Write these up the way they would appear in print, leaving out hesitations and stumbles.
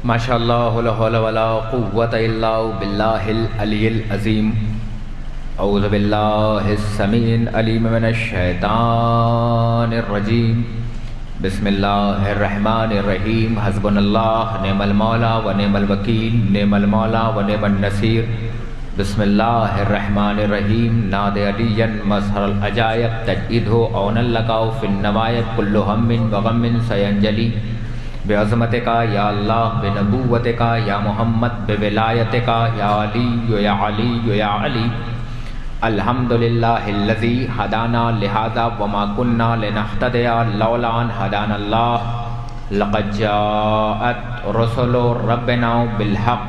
ماشاء اللہ لا حول ولا قوۃ الا باللہ العلی العظیم۔ اعوذ باللہ السمیع العلیم من الشیطان الرجیم۔ بسم اللہ الرحمن الرحیم۔ حسبنا اللہ نعم المولا و نعم الوکیل، نعم المولا و نعم النصیر۔ بسم اللہ الرحمن الرحیم۔ ناد علی مظہر العجائب تجدہ اون لقاء فی النوائب کل ہم و غم سینجلی بعظمتک یا اللہ بنبوتک یا محمد بولایتک یا علی یا علی یا علی۔ الحمدللہ الذی ہدانا لہذا وما کنا لنہتدی لولا ان ہدانا اللہ۔ لقد جاءت رسل ربنا بالحق،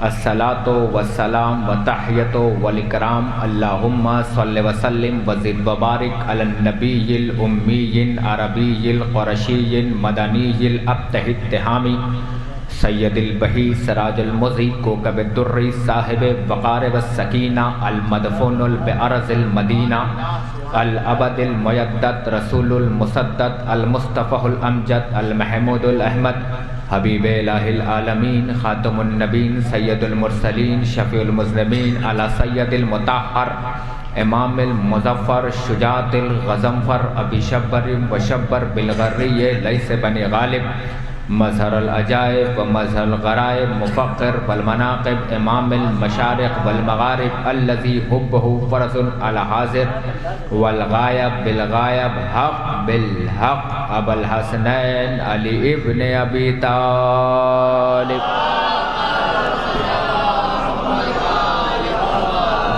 الصلاۃ والسلام وتحیۃ والاکرام۔ اللہم صل وسلم وزد وبارک علی النبی الامی عربی القرشی مدنی الابتہ التہامی سید البہی سراج المضی کوکب الدری صاحب وقار والسکینہ المدفون بأرض المدینہ الابد المیدد رسول المسدد المصطفى الامجد المحمود الاحمد حبیب الہ العالمین خاتم النبین سید المرسلین شفیع المذنبین علی سید المطہر امام المظفر شجاعت الغضنفر ابی شبر و شبر بالغری لیس بن غالب مظہر العجائب و مظہر الغرائب مفقر والمناقب امام المشارق والمغارب الذی حبہ فرض علی حاضر والغائب بالغائب حق بالحق ابو الحسنین علی ابن ابی طالب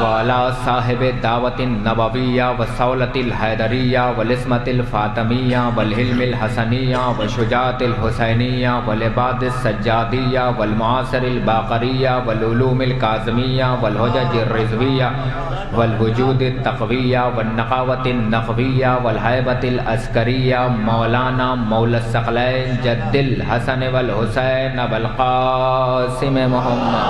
وعلی صاحب دعوت النبویہ وصولۃ الحیدریہ والعصمۃ الفاطمیہ والحلم الحسنیہ وشجاعت الحسینیہ والعباد السجادیہ والمعاصر الباقریہ والعلوم الکاظمیہ والحجج الرضویہ والوجود التقویہ والنقاوت النقویہ والہیبۃ العسکریہ مولانا مولا الثقلین جد الحسن والحسین ابو القاسم محمد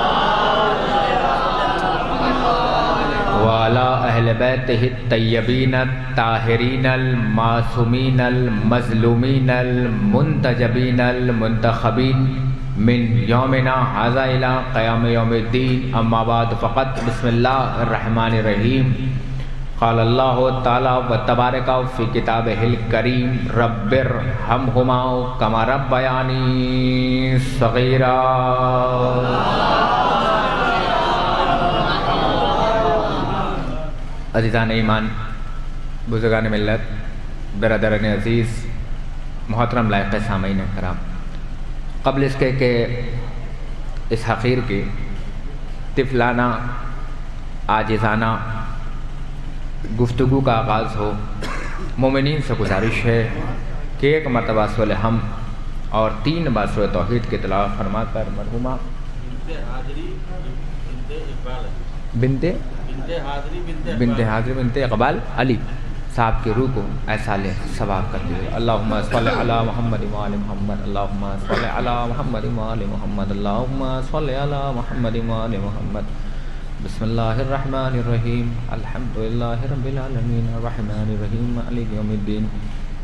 وعلی اہل بیتہ الطیبین الطاہرین المعصومین المظلومین المنتجبین المنتخبین من یومنا ھذا الی قیام یوم الدین۔ اما بعد فقط بسم اللہ الرحمن الرحیم۔ قال اللہ تعالی و تبارک فی کتابہ الکریم رب ارحمہما کما ربیانی صغیرا۔ عزیزان ایمان، بزرگان ملت، برادران عزیز، محترم لائق سامعین کرام، قبل اس کے کہ اس حقیر کی طفلانہ عاجزانہ گفتگو کا آغاز ہو، مومنین سے گزارش ہے کہ ایک مرتبہ سورہ حمد اور 3 بار سورہ توحید کی تلاوت فرما کر مرحومہ بنت حاضری بنت اقبال علی صاحب کی روح کو ایصال ثواب کر دیجیے۔ اللہم صلی علی محمد و آل محمد، اللہم صلی علی محمد و آل محمد، اللہم صلی علی محمد و آل محمد۔ بسم اللہ الرحمن الرحیم۔ الحمدللہ رب العالمین الرحمن الرحیم مالک یوم الدین،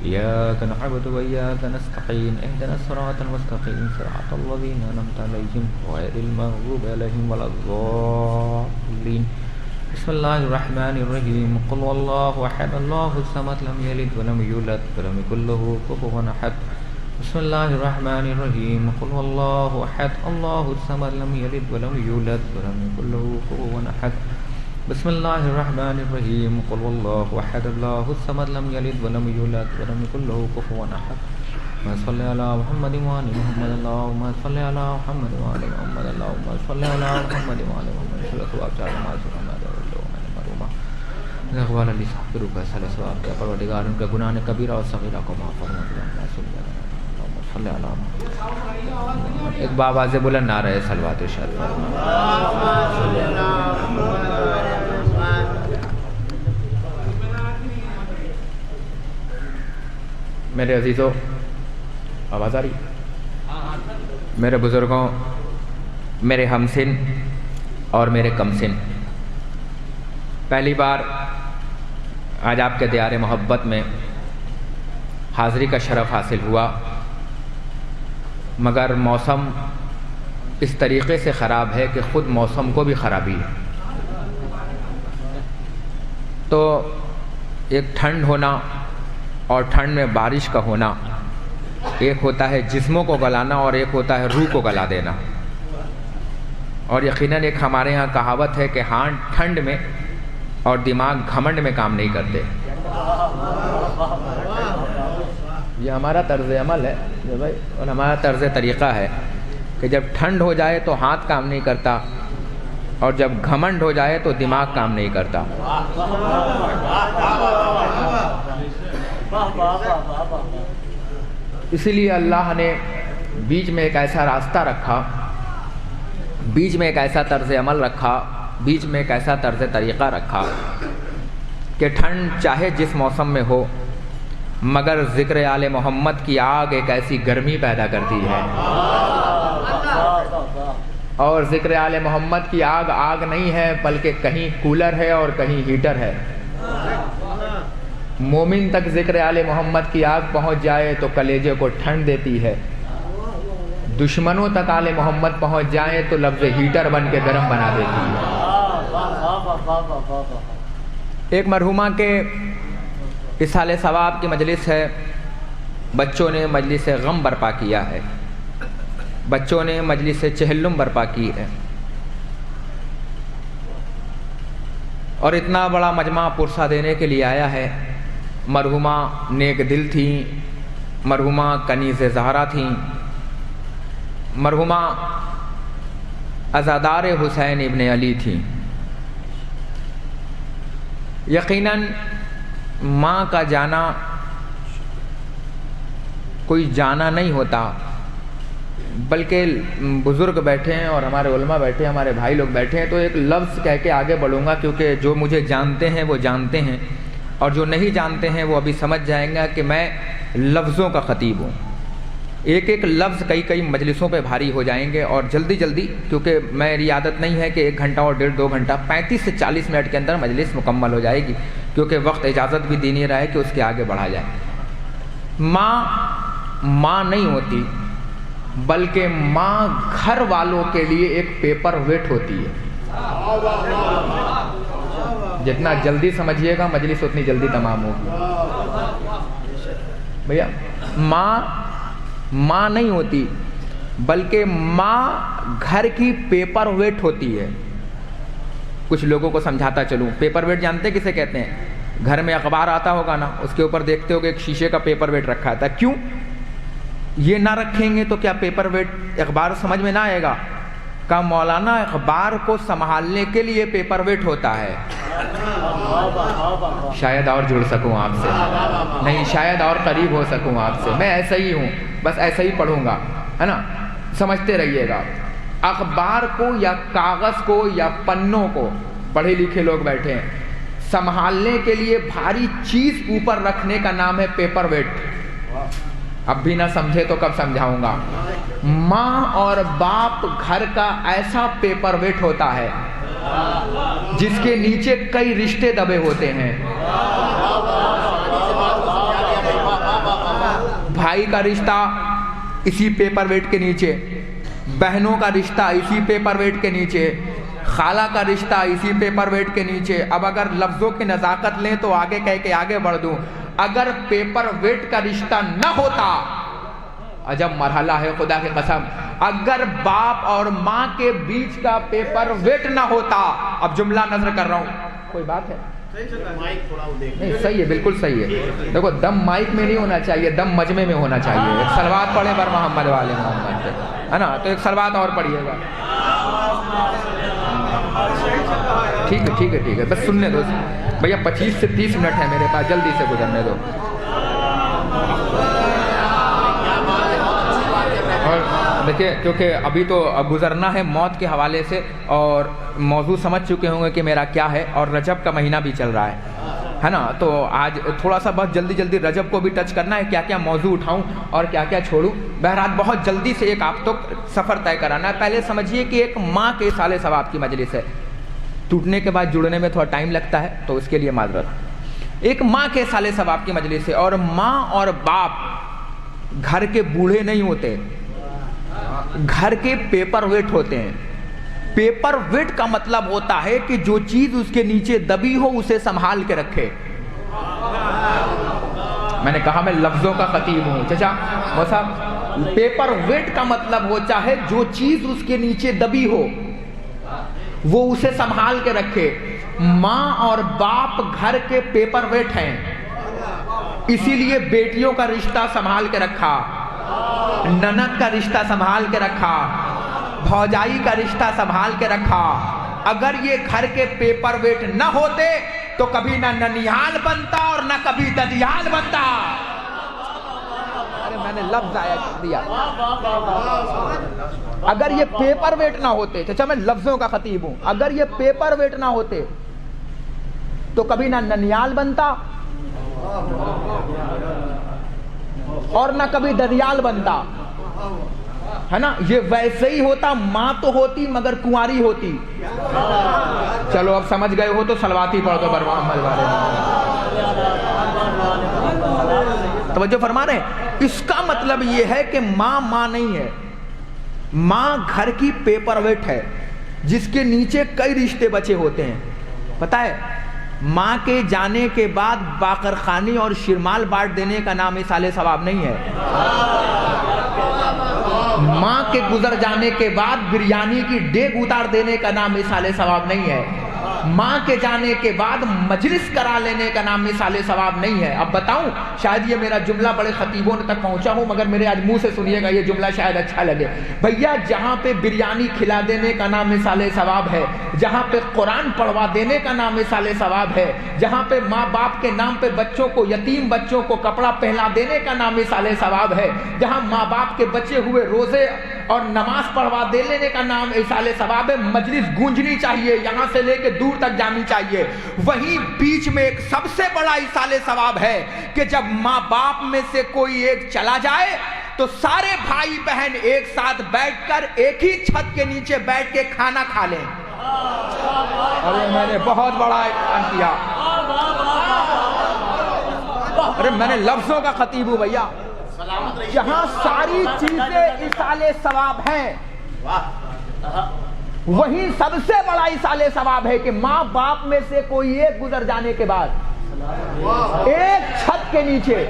ایاک نعبد و ایاک نستعین، اہدنا الصراط المستقیم، صراط الذین انعمت علیہم غیر المغضوب علیہم ولا الضالین۔ بسم اللہ الرحمن الرحیم۔ قل واللہ احد اللہ الصمد لم یلد ولم یولد ولم یکن لہ کفوا احد۔ بسم اللہ الرحمن الرحیم۔ قل واللہ احد اللہ الصمد لم یلد ولم یولد ولم یکن لہ کفوا احد۔ بسم اللہ الرحمن الرحیم۔ قل واللہ احد اللہ الصمد لم یلد ولم یولد ولم یکن لہ کفوا احد۔ صلی علی محمد و آل محمد، اللہم صلی علی محمد و آل محمد، اللہم صلی علی محمد و آل محمد۔ صلی اللہ علیہ اقبال علی صاحب کی روح کا ایصال ثواب کیا پروردگار ان کے گناہ کبیرہ اور صغیرہ کو معاف فرما دے۔ اللہم صلی علی محمد۔ ایک بآواز بلند نعرہ صلوات ارشاد فرما۔ میرے عزیزوں، آواز آ رہی؟ میرے بزرگوں، میرے ہمسن اور میرے کم سن، پہلی بار آج آپ کے دیار محبت میں حاضری کا شرف حاصل ہوا، مگر موسم اس طریقے سے خراب ہے کہ خود موسم کو بھی خرابی ہے۔ تو ایک ٹھنڈ ہونا اور ٹھنڈ میں بارش کا ہونا، ایک ہوتا ہے جسموں کو گلانا اور ایک ہوتا ہے روح کو گلا دینا۔ اور یقیناً ایک ہمارے ہاں کہاوت ہے کہ ہاں ٹھنڈ میں اور دماغ گھمنڈ میں کام نہیں کرتے۔ یہ ہمارا طرز عمل ہے بھائی، اور ہمارا طرز طریقہ ہے کہ جب ٹھنڈ ہو جائے تو ہاتھ کام نہیں کرتا، اور جب گھمنڈ ہو جائے تو دماغ کام نہیں کرتا۔ اسی لیے اللہ نے بیچ میں ایک ایسا راستہ رکھا، بیچ میں ایک ایسا طرز عمل رکھا، بیچ میں ایک ایسا طرز طریقہ رکھا کہ ٹھنڈ چاہے جس موسم میں ہو، مگر ذکر آل محمد کی آگ ایک ایسی گرمی پیدا کرتی ہے۔ اور ذکر آل محمد کی آگ آگ نہیں ہے، بلکہ کہیں کولر ہے اور کہیں ہیٹر ہے۔ مومن تک ذکر آل محمد کی آگ پہنچ جائے تو کلیجے کو ٹھنڈ دیتی ہے، دشمنوں تک آل محمد پہنچ جائیں تو لفظ ہیٹر بن کے گرم بنا دیتی ہے۔ ایک مرحومہ کے اصحال ثواب کی مجلس ہے، بچوں نے مجلس غم برپا کیا ہے، بچوں نے مجلس چہلم برپا کی ہے، اور اتنا بڑا مجمع پرسہ دینے کے لیے آیا ہے۔ مرحومہ نیک دل تھیں، مرحومہ کنیز زہرا تھیں، مرحومہ عزادار حسین ابن علی تھیں۔ یقیناً ماں کا جانا کوئی جانا نہیں ہوتا، بلکہ بزرگ بیٹھے ہیں اور ہمارے علماء بیٹھے ہیں، ہمارے بھائی لوگ بیٹھے ہیں، تو ایک لفظ کہہ کے آگے بڑھوں گا، کیونکہ جو مجھے جانتے ہیں وہ جانتے ہیں، اور جو نہیں جانتے ہیں وہ ابھی سمجھ جائیں گے کہ میں لفظوں کا خطیب ہوں۔ ایک ایک لفظ کئی کئی مجلسوں پہ بھاری ہو جائیں گے، اور جلدی جلدی، کیونکہ میری عادت نہیں ہے کہ 1 گھنٹہ اور 1.5-2 گھنٹہ، 35 سے 40 منٹ کے اندر مجلس مکمل ہو جائے گی، کیونکہ وقت اجازت بھی دی نہیں رہا ہے کہ اس کے آگے بڑھا جائے۔ ماں نہیں ہوتی، بلکہ ماں گھر والوں کے لیے ایک پیپر ویٹ ہوتی ہے۔ جتنا جلدی سمجھیے گا مجلس اتنی جلدی تمام ہوگی۔ بھیا ماں نہیں ہوتی، بلکہ ماں گھر کی پیپر ویٹ ہوتی ہے۔ کچھ لوگوں کو سمجھاتا چلوں، پیپر ویٹ جانتے کسے کہتے ہیں؟ گھر میں اخبار آتا ہوگا نا، اس کے اوپر دیکھتے ہوگے ایک شیشے کا پیپر ویٹ رکھا تھا۔ کیوں یہ نہ رکھیں گے تو کیا پیپر ویٹ اخبار سمجھ میں نہ آئے گا؟ کہ مولانا اخبار کو سنبھالنے کے لیے پیپر ویٹ ہوتا ہے۔ شاید اور جڑ سکوں آپ سے، نہیں شاید اور قریب ہو سکوں آپ سے، میں ایسا ہی ہوں، بس ایسا ہی پڑھوں گا، ہے نا، سمجھتے رہیے گا۔ اخبار کو یا کاغذ کو یا پنوں کو، پڑھے لکھے لوگ بیٹھے ہیں، سنبھالنے کے لیے بھاری چیز اوپر رکھنے کا نام ہے پیپر ویٹ۔ اب بھی نہ سمجھے تو کب سمجھاؤں گا۔ ماں اور باپ گھر کا ایسا پیپر ویٹ ہوتا ہے جس کے نیچے کئی رشتے دبے ہوتے ہیں۔ بھائی کا رشتہ اسی پیپر ویٹ کے نیچے، بہنوں کا رشتہ اسی پیپر ویٹ کے نیچے، خالہ کا رشتہ اسی پیپر ویٹ کے نیچے۔ اب اگر لفظوں کی نزاکت لیں تو آگے کہہ کے آگے بڑھ دوں، اگر پیپر ویٹ کا رشتہ نہ ہوتا، عجب مرحلہ ہے خدا کی قسم، اگر باپ اور ماں کے بیچ کا پیپر ویٹ نہ ہوتا، اب جملہ نظر کر رہا ہوں، کوئی بات ہے؟ نہیں صحیح ہے، بالکل صحیح ہے۔ دیکھو دم مائک میں نہیں ہونا چاہیے، دم مجمع میں ہونا چاہیے۔ ایک صلوات پڑھے بر محمد والے محمد پہ، ہے نا، تو ایک صلوات اور پڑھیے گا۔ ٹھیک ہے، بس سننے دو بھیا، 25 سے 30 منٹ ہے میرے پاس، جلدی سے گزرنے دو۔ اور دیکھیے، کیونکہ ابھی تو گزرنا ہے موت کے حوالے سے، اور موضوع سمجھ چکے ہوں گے کہ میرا کیا ہے، اور رجب کا مہینہ بھی چل رہا ہے نا، تو آج تھوڑا سا بس جلدی رجب کو بھی ٹچ کرنا ہے، کیا کیا موضوع اٹھاؤں اور کیا کیا چھوڑوں۔ بہرحال بہت جلدی سے ایک آپ تک سفر طے کرانا ہے۔ پہلے سمجھیے کہ ایک ماں کے اصحال ثواب کی مجلس ہے، ٹوٹنے کے بعد جڑنے میں تھوڑا ٹائم لگتا ہے، تو اس کے لیے معذرت۔ ایک ماں کے اصحال ثواب کی مجلس ہے، اور ماں اور باپ گھر کے بوڑھے نہیں ہوتے، گھر کے پیپر ویٹ ہوتے ہیں. پیپر ویٹ کا مطلب ہوتا ہے کہ جو چیز اس کے نیچے دبی ہو اسے سنبھال کے رکھے. میں نے کہا میں لفظوں کا خطیب ہوں چچا صاحب. پیپر ویٹ کا مطلب ہوتا ہے جو چیز اس کے نیچے دبی ہو وہ اسے سنبھال کے رکھے. ماں اور باپ گھر کے پیپر ویٹ ہیں، اسی لیے بیٹیوں کا رشتہ سنبھال کے رکھا، نند کا رشتہ سنبھال کے رکھا، بھوجائی کا رشتہ سنبھال کے رکھا. اگر یہ گھر کے پیپر ویٹ نہ ہوتے تو کبھی نہ ننیال بنتا اور نہ کبھی ددیال بنتا. ارے میں نے لفظ آیا دیا. اگر یہ پیپر ویٹ نہ ہوتے، چچا میں لفظوں کا خطیب ہوں، اگر یہ پیپر ویٹ نہ ہوتے تو کبھی نہ ننیال بنتا اور نہ کبھی ددیال بنتا، ہے نا. یہ ویسے ہی ہوتا، ماں تو ہوتی مگر کنواری ہوتی. چلو اب سمجھ گئے ہو تو صلواتی پڑھ دو بر محمد والے. توجہ فرما رہے ہیں. اس کا مطلب یہ ہے کہ ماں نہیں ہے، ماں گھر کی پیپر ویٹ ہے جس کے نیچے کئی رشتے بچے ہوتے ہیں. پتہ ہے ماں کے جانے کے بعد باقرخانی اور شرمال بانٹ دینے کا نام ایصال ثواب نہیں ہے. ماں کے گزر جانے کے بعد بریانی کی ڈیگ اتار دینے کا نام ایصال ثواب نہیں ہے. ماں کے جانے کے بعد مجلس کرا لینے کا نام ایصال ثواب نہیں ہے. اب بتاؤں، شاید یہ میرا جملہ بڑے خطیبوں تک پہنچا ہوں مگر میرے آج منہ سے سنیے گا، یہ جملہ شاید اچھا لگے. بھیا جہاں پہ بریانی کھلا دینے کا نام ایصال ثواب ہے، جہاں پہ قرآن پڑھوا دینے کا نام ایصال ثواب ہے، جہاں پہ ماں باپ کے نام پہ بچوں کو، یتیم بچوں کو کپڑا پہنا دینے کا نام ایصال ثواب ہے، جہاں ماں باپ کے بچے ہوئے روزے اور نماز پڑھوا دے لینے کا نام ایصال ثواب ہے، مجلس گونجنی چاہیے، یہاں سے لے کے دور تک جانی چاہیے. وہیں بیچ میں ایک سب سے بڑا ایصال ثواب ہے کہ جب ماں باپ میں سے کوئی ایک چلا جائے تو سارے بھائی بہن ایک ساتھ بیٹھ کر ایک ہی چھت کے نیچے بیٹھ کے کھانا کھا لیں. ارے میں نے بہت بڑا اعلان کیا. ارے میں نے لفظوں کا خطیب ہوں بھیا. جہاں ساری چیزیں ایصال ثواب ہیں وہیں سب سے بڑا ایصال ثواب ہے کہ ماں باپ میں سے کوئی ایک گزر جانے کے بعد ایک چھت کے نیچے.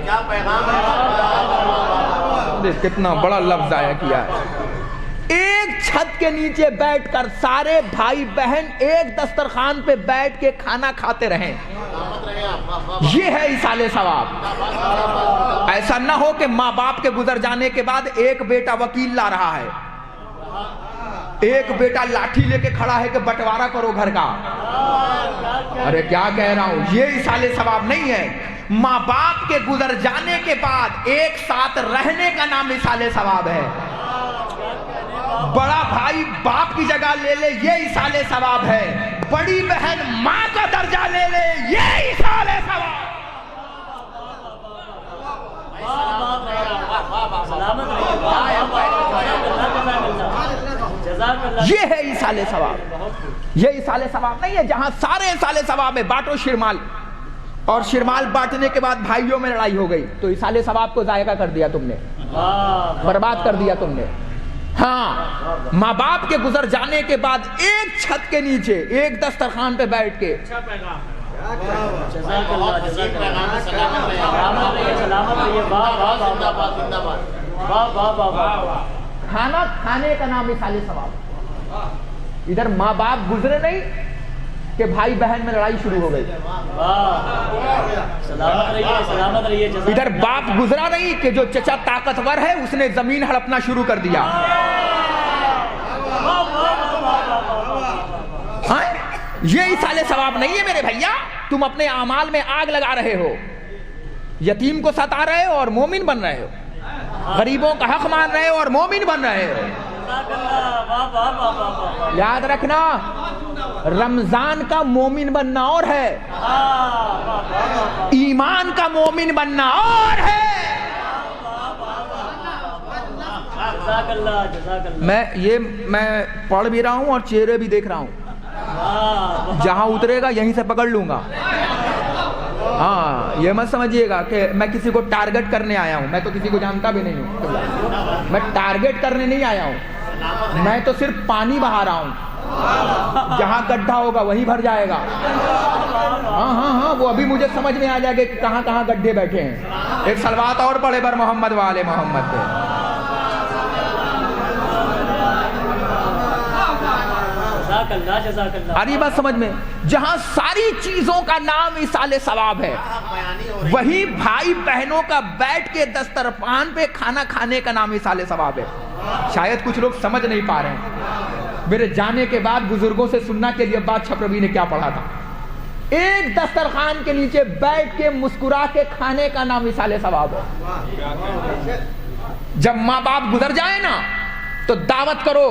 کتنا بڑا لفظ آیا کیا ہے. ایک چھت کے نیچے بیٹھ کر سارے بھائی بہن ایک دسترخوان پہ بیٹھ کے کھانا کھاتے رہیں. یہ ہے ایصال ثواب. ایسا نہ ہو کہ ماں باپ کے گزر جانے کے بعد ایک بیٹا وکیل لا رہا ہے، ایک بیٹا لاٹھی لے کے کھڑا ہے کہ بٹوارا کرو گھر کا. ارے کیا کہہ رہا ہوں، یہ ایصال ثواب نہیں ہے. ماں باپ کے گزر جانے کے بعد ایک ساتھ رہنے کا نام ایصال ثواب ہے. بڑا بھائی باپ کی جگہ لے لے، یہ ایصال ثواب ہے. بڑی بہن ماں کا درجہ لے لے، یہ ایصال ثواب. یہ ہے ایصال ثواب. یہ ایصال ثواب نہیں ہے جہاں سارے ایصال ثواب ہے. بانٹو شرمال، اور شرمال بانٹنے کے بعد بھائیوں میں لڑائی ہو گئی تو ایصال ثواب کو ضائع کر دیا تم نے، برباد کر دیا تم نے. ہاں ماں باپ کے گزر جانے کے بعد ایک چھت کے نیچے ایک دسترخوان پہ بیٹھ کے کھانا کھانے کا نام ایصال ثواب. ادھر ماں باپ گزرے نہیں کہ بھائی بہن میں لڑائی شروع ہو گئی. ادھر باپ گزرا نہیں کہ جو چچا طاقتور ہے اس نے زمین ہڑپنا شروع کر دیا. یہ ایصال ثواب نہیں ہے میرے بھیا. تم اپنے اعمال میں آگ لگا رہے ہو، یتیم کو ستا رہے ہو اور مومن بن رہے ہو، غریبوں کا حق مان رہے ہو اور مومن بن رہے ہو. یاد رکھنا رمضان کا مومن بننا اور ہے، ایمان کا مومن بننا اور ہے. میں پڑھ بھی رہا ہوں اور چہرے بھی دیکھ رہا ہوں. جہاں اترے گا یہیں سے پکڑ لوں گا. ہاں یہ مت سمجھیے گا کہ میں کسی کو ٹارگٹ کرنے آیا ہوں. میں تو کسی کو جانتا بھی نہیں ہوں. میں ٹارگٹ کرنے نہیں آیا ہوں. میں تو صرف پانی بہا رہا ہوں، جہاں گڈھا ہوگا وہی بھر جائے گا۔ ہاں وہ ابھی مجھے سمجھ میں آ جائے گا کہ کہاں کہاں گڈھے بیٹھے ہیں۔ ایک صلوات اور پڑھے بر محمد والے محمد پہ۔ آ رہی بات سمجھ میں؟ جہاں ساری چیزوں کا نام ایصال ثواب ہے، وہی بھائی بہنوں کا بیٹھ کے دسترخوان پہ کھانا کھانے کا نام ایصال ثواب ہے۔ شاید کچھ لوگ سمجھ نہیں پا رہے ہیں۔ میرے جانے کے بعد بزرگوں سے سننا کہ علی عباس چھپروی نے کیا پڑھا تھا۔ ایک دسترخوان کے نیچے بیٹھ کے مسکرا کے کھانے کا نام ایصال ثواب ہے۔ جب ماں باپ گزر جائیں نا تو دعوت کرو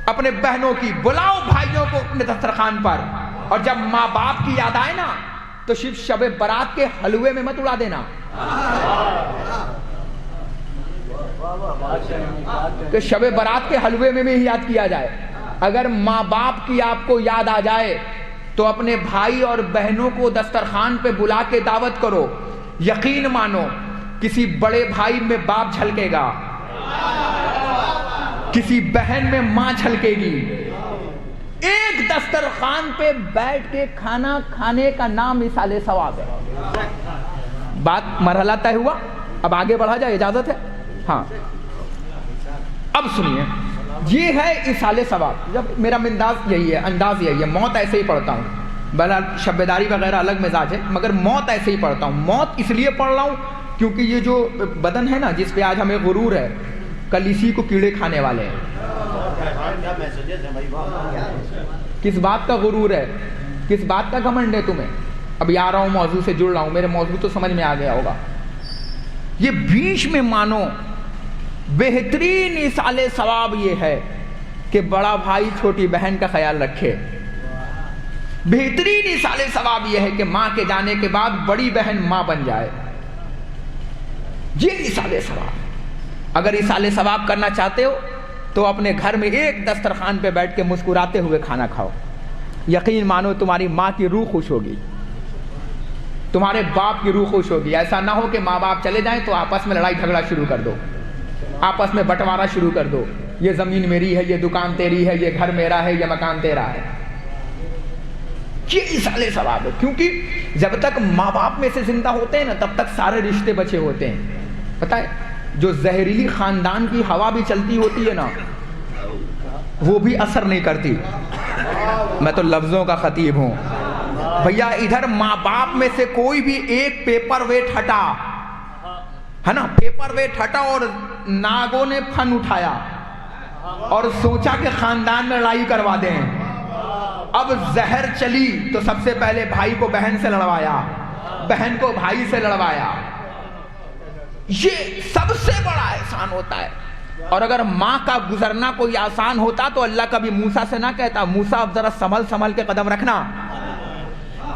اپنے بہنوں کی، بلاؤ بھائیوں کو اپنے دسترخوان پر، اور جب ماں باپ کی یاد آئے نا تو صرف شب برات کے حلوے میں مت اڑا دینا، کہ شب برات کے حلوے میں بھی یاد کیا جائے۔ اگر ماں باپ کی آپ کو یاد آ جائے تو اپنے بھائی اور بہنوں کو دسترخوان پہ بلا کے دعوت کرو۔ یقین مانو کسی بڑے بھائی میں باپ جھلکے گا، کسی بہن میں ماں جھلکے گی۔ ایک دسترخوان پہ بیٹھ کے کھانا کھانے کا نام ایصال ثواب ہے۔ بات مرحلہ طے ہوا، اب آگے بڑھا جائے، اجازت ہے؟ ہاں اب سنیے، یہ ہے ایصال ثواب۔ جب میرا انداز یہی ہے، انداز یہی ہے، موت ایسے ہی پڑھتا ہوں، بہرحال شبیداری وغیرہ الگ مزاج ہے، مگر موت ایسے ہی پڑھتا ہوں۔ موت اس لیے پڑھ رہا ہوں کیونکہ یہ جو بدن ہے نا جس پہ آج ہمیں غرور ہے، کل اسی کو کیڑے کھانے والے ہیں۔ کس بات کا غرور ہے، کس بات کا گھمنڈ ہے تمہیں؟ ابھی آ رہا ہوں، موضوع سے جڑ رہا ہوں، میرے موضوع تو سمجھ میں آ گیا ہوگا۔ یہ بیچ میں مانو بہترین ایصال ثواب یہ ہے کہ بڑا بھائی چھوٹی بہن کا خیال رکھے۔ بہترین ایصال ثواب یہ ہے کہ ماں کے جانے کے بعد بڑی بہن ماں بن جائے۔ یہ ایصال ثواب۔ اگر ایصال ثواب کرنا چاہتے ہو تو اپنے گھر میں ایک دسترخوان پہ بیٹھ کے مسکراتے ہوئے کھانا کھاؤ۔ یقین مانو تمہاری ماں کی روح خوش ہوگی، تمہارے باپ کی روح خوش ہوگی۔ ایسا نہ ہو کہ ماں باپ چلے جائیں تو آپس میں لڑائی جھگڑا شروع کر دو، آپس میں بٹوارا شروع کر دو، یہ زمین میری ہے، یہ دکان تیری ہے، یہ گھر میرا ہے، یہ مکان تیرا ہے۔ یہ ایصال ثواب ہے، کیونکہ جب تک ماں باپ میں سے زندہ ہوتے ہیں نا تب تک سارے رشتے بچے ہوتے ہیں۔ پتہ ہے جو زہریلی خاندان کی ہوا بھی چلتی ہوتی ہے نا وہ بھی اثر نہیں کرتی۔ میں تو لفظوں کا خطیب ہوں بھیا، ادھر ماں باپ میں سے کوئی بھی ایک پیپر ویٹ ہٹا ہے نا، پیپر ویٹ ہٹا اور ناگوں نے پھن اٹھایا اور سوچا کہ خاندان میں لڑائی کروا دیں، اب زہر چلی تو سب سے پہلے بھائی کو بہن سے لڑوایا، بہن کو بھائی سے لڑوایا۔ یہ سب سے بڑا احسان ہوتا ہے۔ اور اگر ماں کا گزرنا کوئی آسان ہوتا تو اللہ کبھی موسیٰ سے نہ کہتا موسیٰ اب ذرا سنبھل سنبھل کے قدم رکھنا،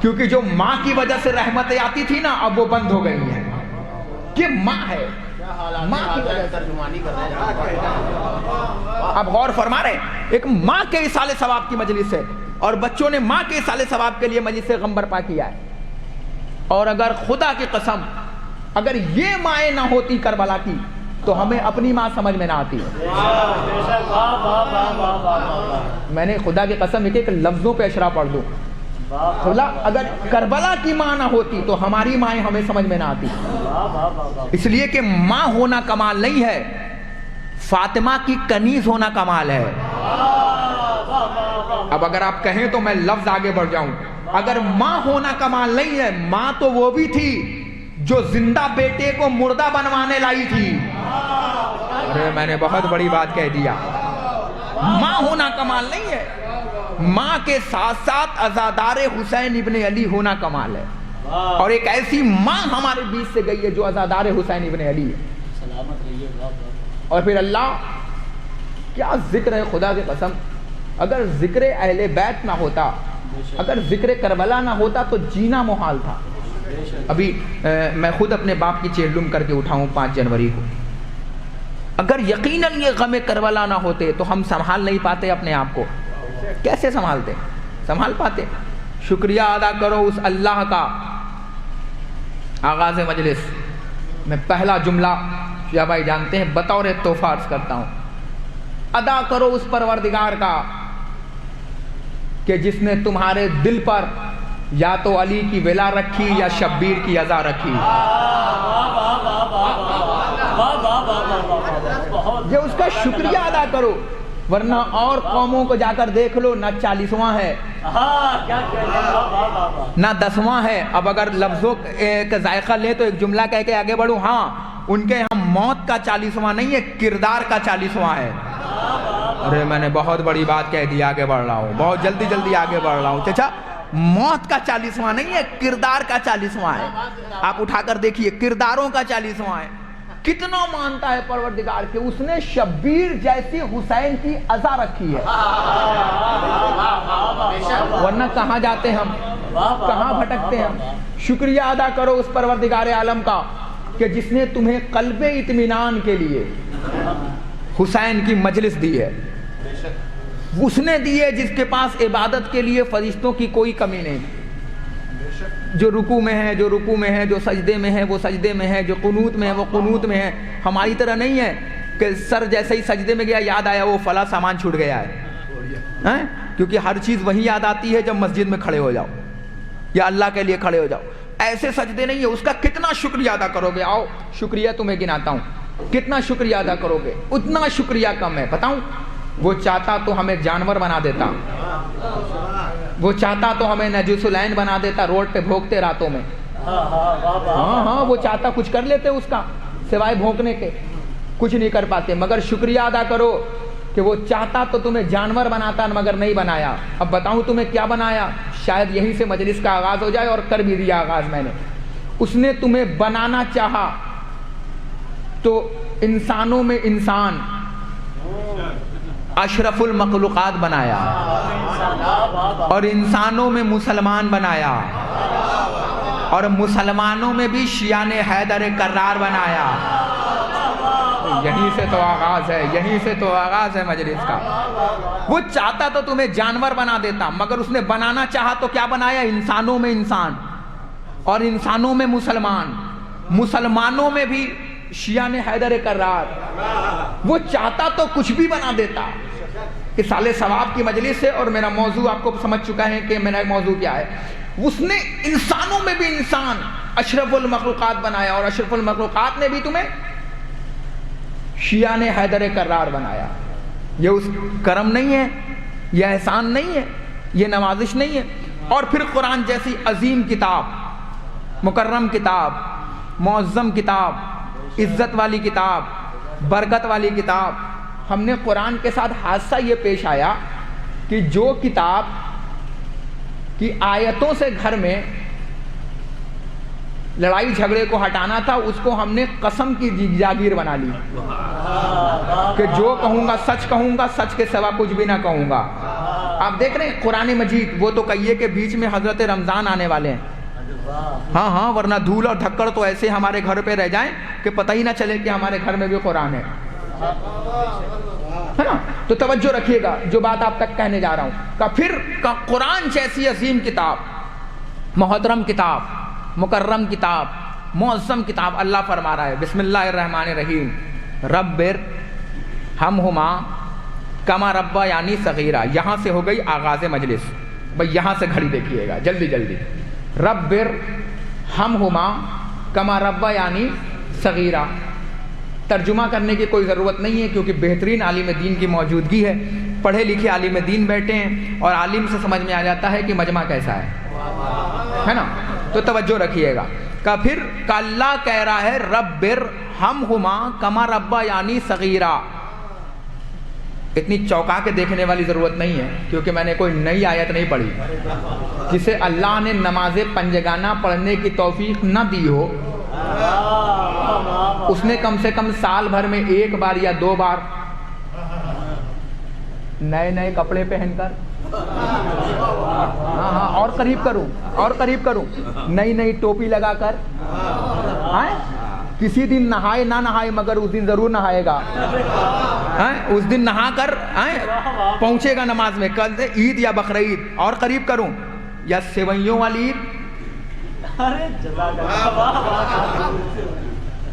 کیونکہ جو ماں کی وجہ سے رحمتیں آتی تھی نا اب وہ بند ہو گئی ہیں۔ یہ ماں ہے، ماں کی وجہ سے۔ اب غور فرما رہے ہیں، ایک ماں کے ایصال ثواب کی مجلس ہے اور بچوں نے ماں کے ایصال ثواب کے لیے مجلس غم برپا کیا ہے۔ اور اگر خدا کی قسم اگر یہ مائیں نہ ہوتی کربلا کی تو ہمیں اپنی ماں سمجھ میں نہ آتی۔ میں نے خدا کی قسم ایک لفظوں پہ اشرا پڑھ دوں، خدا اگر کربلا کی ماں نہ ہوتی تو ہماری مائیں ہمیں سمجھ میں نہ آتی۔ اس لیے کہ ماں ہونا کمال نہیں ہے، فاطمہ کی کنیز ہونا کمال ہے۔ اب اگر آپ کہیں تو میں لفظ آگے بڑھ جاؤں، اگر ماں ہونا کمال نہیں ہے، ماں تو وہ بھی تھی جو زندہ بیٹے کو مردہ بنوانے لائی تھی۔ ارے میں نے بہت بڑی بات کہہ دیا۔ ماں ہونا کمال نہیں ہے، ماں کے ساتھ ساتھ عزادار حسین ابن علی ہونا کمال ہے، اور ایک ایسی ماں ہمارے بیچ سے گئی ہے جو عزادار حسین ابن علی ہے۔ اور پھر اللہ کیا ذکر ہے خدا کی قسم، اگر ذکر اہل بیت نہ ہوتا، اگر ذکر کربلا نہ ہوتا تو جینا محال تھا۔ ابھی میں خود اپنے باپ کی چیلم کر کے اٹھاؤں 5 جنوری کو، اگر یقیناً یہ غم کربلا نہ ہوتے تو ہم سنبھال نہیں پاتے اپنے آپ کو۔ کیسے سنبھال پاتے؟ شکریہ ادا کرو اس اللہ کا۔ آغاز مجلس میں پہلا جملہ شیعہ بھائی جانتے ہیں، بطور تحفہ عرض کرتا ہوں، ادا کرو اس پروردگار کا کہ جس نے تمہارے دل پر یا تو علی کی ولا رکھی یا شبیر کی عزا رکھی. یہ اس کا شکریہ ادا کرو، ورنہ اور قوموں کو جا کر دیکھ لو، نہ 40واں ہے نہ 10واں ہے. اب اگر لفظوں کا ذائقہ لے تو ایک جملہ کہہ کے آگے بڑھوں، ہاں ان کے یہاں موت کا 40واں نہیں ہے، کردار کا 40واں ہے. ارے میں نے بہت بڑی بات کہہ دی، آگے بڑھ رہا ہوں، بہت جلدی آگے بڑھ رہا ہوں. چچا موت کا 40واں نہیں ہے، کردار کا 40واں ہے. آپ اٹھا کر دیکھیے، کرداروں کا 40واں ہے. کتنا مانتا ہے پروردگار کہ اس نے شبیر جیسی حسین کی عزا رکھی ہے. ورنہ کہاں جاتے ہم، کہاں بھٹکتے ہم. شکریہ ادا کرو اس پروردگار عالم کا کہ جس نے تمہیں قلب اطمینان کے لیے حسین کی مجلس دی ہے. اس نے دی ہے جس کے پاس عبادت کے لیے فرشتوں کی کوئی کمی نہیں. جو رکوع میں ہے جو رکوع میں ہے، جو سجدے میں ہے وہ سجدے میں ہے، جو قنوت میں ہے وہ قنوت میں ہے. ہماری طرح نہیں ہے کہ سر جیسے ہی سجدے میں گیا یاد آیا وہ فلاں سامان چھوٹ گیا ہے، کیونکہ ہر چیز وہی یاد آتی ہے جب مسجد میں کھڑے ہو جاؤ یا اللہ کے لیے کھڑے ہو جاؤ. ایسے سجدے نہیں ہے. اس کا کتنا شکریہ ادا کرو گے؟ آؤ شکریہ تمہیں گناتا ہوں. کتنا شکریہ ادا کرو گے؟ اتنا شکریہ کم ہے. بتاؤں، وہ چاہتا تو ہمیں جانور بنا دیتا، وہ چاہتا تو ہمیں نجس العین بنا دیتا، روڈ پہ بھونکتے راتوں میں. ہاں وہ چاہتا کچھ کر لیتے اس کا، سوائے بھونکنے کے کچھ نہیں کر پاتے. مگر شکریہ ادا کرو کہ وہ چاہتا تو تمہیں جانور بناتا مگر نہیں بنایا. اب بتاؤں تمہیں کیا بنایا؟ شاید یہیں سے مجلس کا آغاز ہو جائے، اور کر بھی دیا آغاز میں نے. اس نے تمہیں بنانا چاہا تو انسانوں میں انسان اشرف المخلوقات بنایا، اور انسانوں میں مسلمان بنایا، اور مسلمانوں میں بھی شیعان حیدر کرار بنایا. یہیں سے تو آغاز ہے، یہیں سے تو آغاز ہے مجلس کا. وہ چاہتا تو تمہیں جانور بنا دیتا، مگر اس نے بنانا چاہا تو کیا بنایا؟ انسانوں میں انسان، اور انسانوں میں مسلمان، مسلمانوں میں بھی شیعان حیدر کرار. وہ چاہتا تو کچھ بھی بنا دیتا. اس سال ثواب کی مجلس ہے، اور میرا موضوع آپ کو سمجھ چکا ہے کہ میرا موضوع کیا ہے. اس نے انسانوں میں بھی انسان اشرف المخلوقات بنایا، اور اشرف المخلوقات نے بھی تمہیں شیعان حیدر کرار بنایا. یہ اس کرم نہیں ہے، یہ احسان نہیں ہے، یہ نوازش نہیں ہے. اور پھر قرآن جیسی عظیم کتاب، مکرم کتاب، معظم کتاب، عزت والی کتاب، برکت والی کتاب. ہم نے قرآن کے ساتھ حادثہ یہ پیش آیا کہ جو کتاب کی آیتوں سے گھر میں لڑائی جھگڑے کو ہٹانا تھا، اس کو ہم نے قسم کی جاگیر بنا لی کہ جو کہوں گا سچ کہوں گا، سچ کے سوا کچھ بھی نہ کہوں گا. آپ دیکھ رہے ہیں قرآن مجید، وہ تو کہیے کہ بیچ میں حضرت رمضان آنے والے ہیں. ہاں ورنہ دھول اور دھکڑ تو ایسے ہمارے گھر پہ رہ جائیں کہ پتہ ہی نہ چلے کہ ہمارے گھر میں بھی قرآن ہے نا. تو توجہ رکھیے گا جو بات آپ تک کہنے جا رہا ہوں. پھر قرآن جیسی عظیم کتاب، محترم کتاب، مکرم کتاب، معظم کتاب، اللہ فرما رہا ہے بسم اللہ الرحمن الرحیم، رب ارحمہما کما ربا یعنی صغیرہ. یہاں سے ہو گئی آغاز مجلس. بھئی یہاں سے گھڑی دیکھیے گا جلدی. رب ارحمہما کما ربا یعنی صغیرہ. ترجمہ کرنے کی کوئی ضرورت نہیں ہے، کیونکہ بہترین عالم دین کی موجودگی ہے. پڑھے لکھے عالم دین بیٹھے ہیں، اور عالم سے سمجھ میں آ جاتا ہے کہ مجمع کیسا ہے نا. تو توجہ رکھیے گا. پھر اللہ کہہ رہا ہے رب ارحمہما کما ربا یعنی صغیرہ. اتنی چوکا کے دیکھنے والی ضرورت نہیں ہے، کیونکہ میں نے کوئی نئی آیت نہیں پڑھی. جسے اللہ نے نماز پنجگانہ پڑھنے کی توفیق نہ دی ہو، اس نے کم سے کم سال بھر میں ایک بار یا دو بار نئے کپڑے پہن کر، ہاں اور قریب کروں نئی ٹوپی لگا کر، کسی دن نہائے نہ نہائے مگر اس دن ضرور نہائے گا. اس دن نہا کر پہنچے گا نماز میں. کل عید یا بقرعید. اور قریب کروں یا سیوئیوں والی عید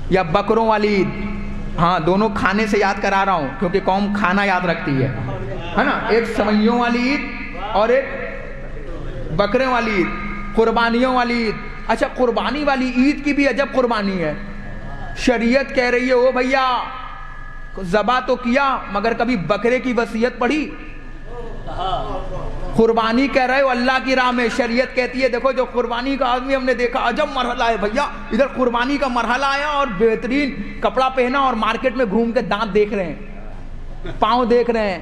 یا بکروں والی عید ہاں دونوں کھانے سے یاد کرا رہا ہوں کیونکہ قوم کھانا یاد رکھتی ہے نا. ایک سوئیوں والی عید اور ایک بکرے والی عید, قربانیوں والی عید. اچھا قربانی والی عید کی بھی عجب قربانی ہے. شریعت کہہ رہی ہے او بھیا ذبح تو کیا مگر کبھی بکرے کی وصیت پڑھی؟ قربانی کہہ رہے ہو اللہ کی راہ میں, شریعت کہتی ہے دیکھو جو قربانی کا آدمی ہم نے دیکھا عجب مرحلہ ہے بھیا, ادھر قربانی کا مرحلہ آیا اور بہترین کپڑا پہنا اور مارکیٹ میں گھوم کے دانت دیکھ رہے ہیں, پاؤں دیکھ رہے ہیں,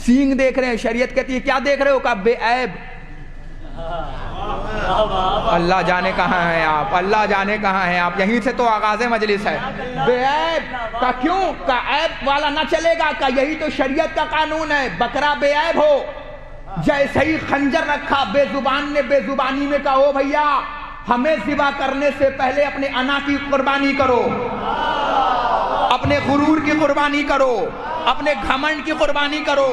سینگ دیکھ رہے ہیں. شریعت کہتی ہے کیا دیکھ رہے ہو؟ کہا بے عیب. اللہ جانے کہاں ہیں آپ, اللہ جانے کہاں ہیں آپ, یہیں سے تو آغاز مجلس ہے. بے عیب کا کیوں؟ کا عیب والا نہ چلے گا, کا یہی تو شریعت کا قانون ہے. بکرا بے عیب ہو, جیسے ہی خنجر رکھا بے زبان نے بے زبانی میں کہا او بھیا ہمیں ذبح کرنے سے پہلے اپنے انا کی قربانی کرو, اپنے غرور کی قربانی کرو, اپنے گھمنڈ کی قربانی کرو.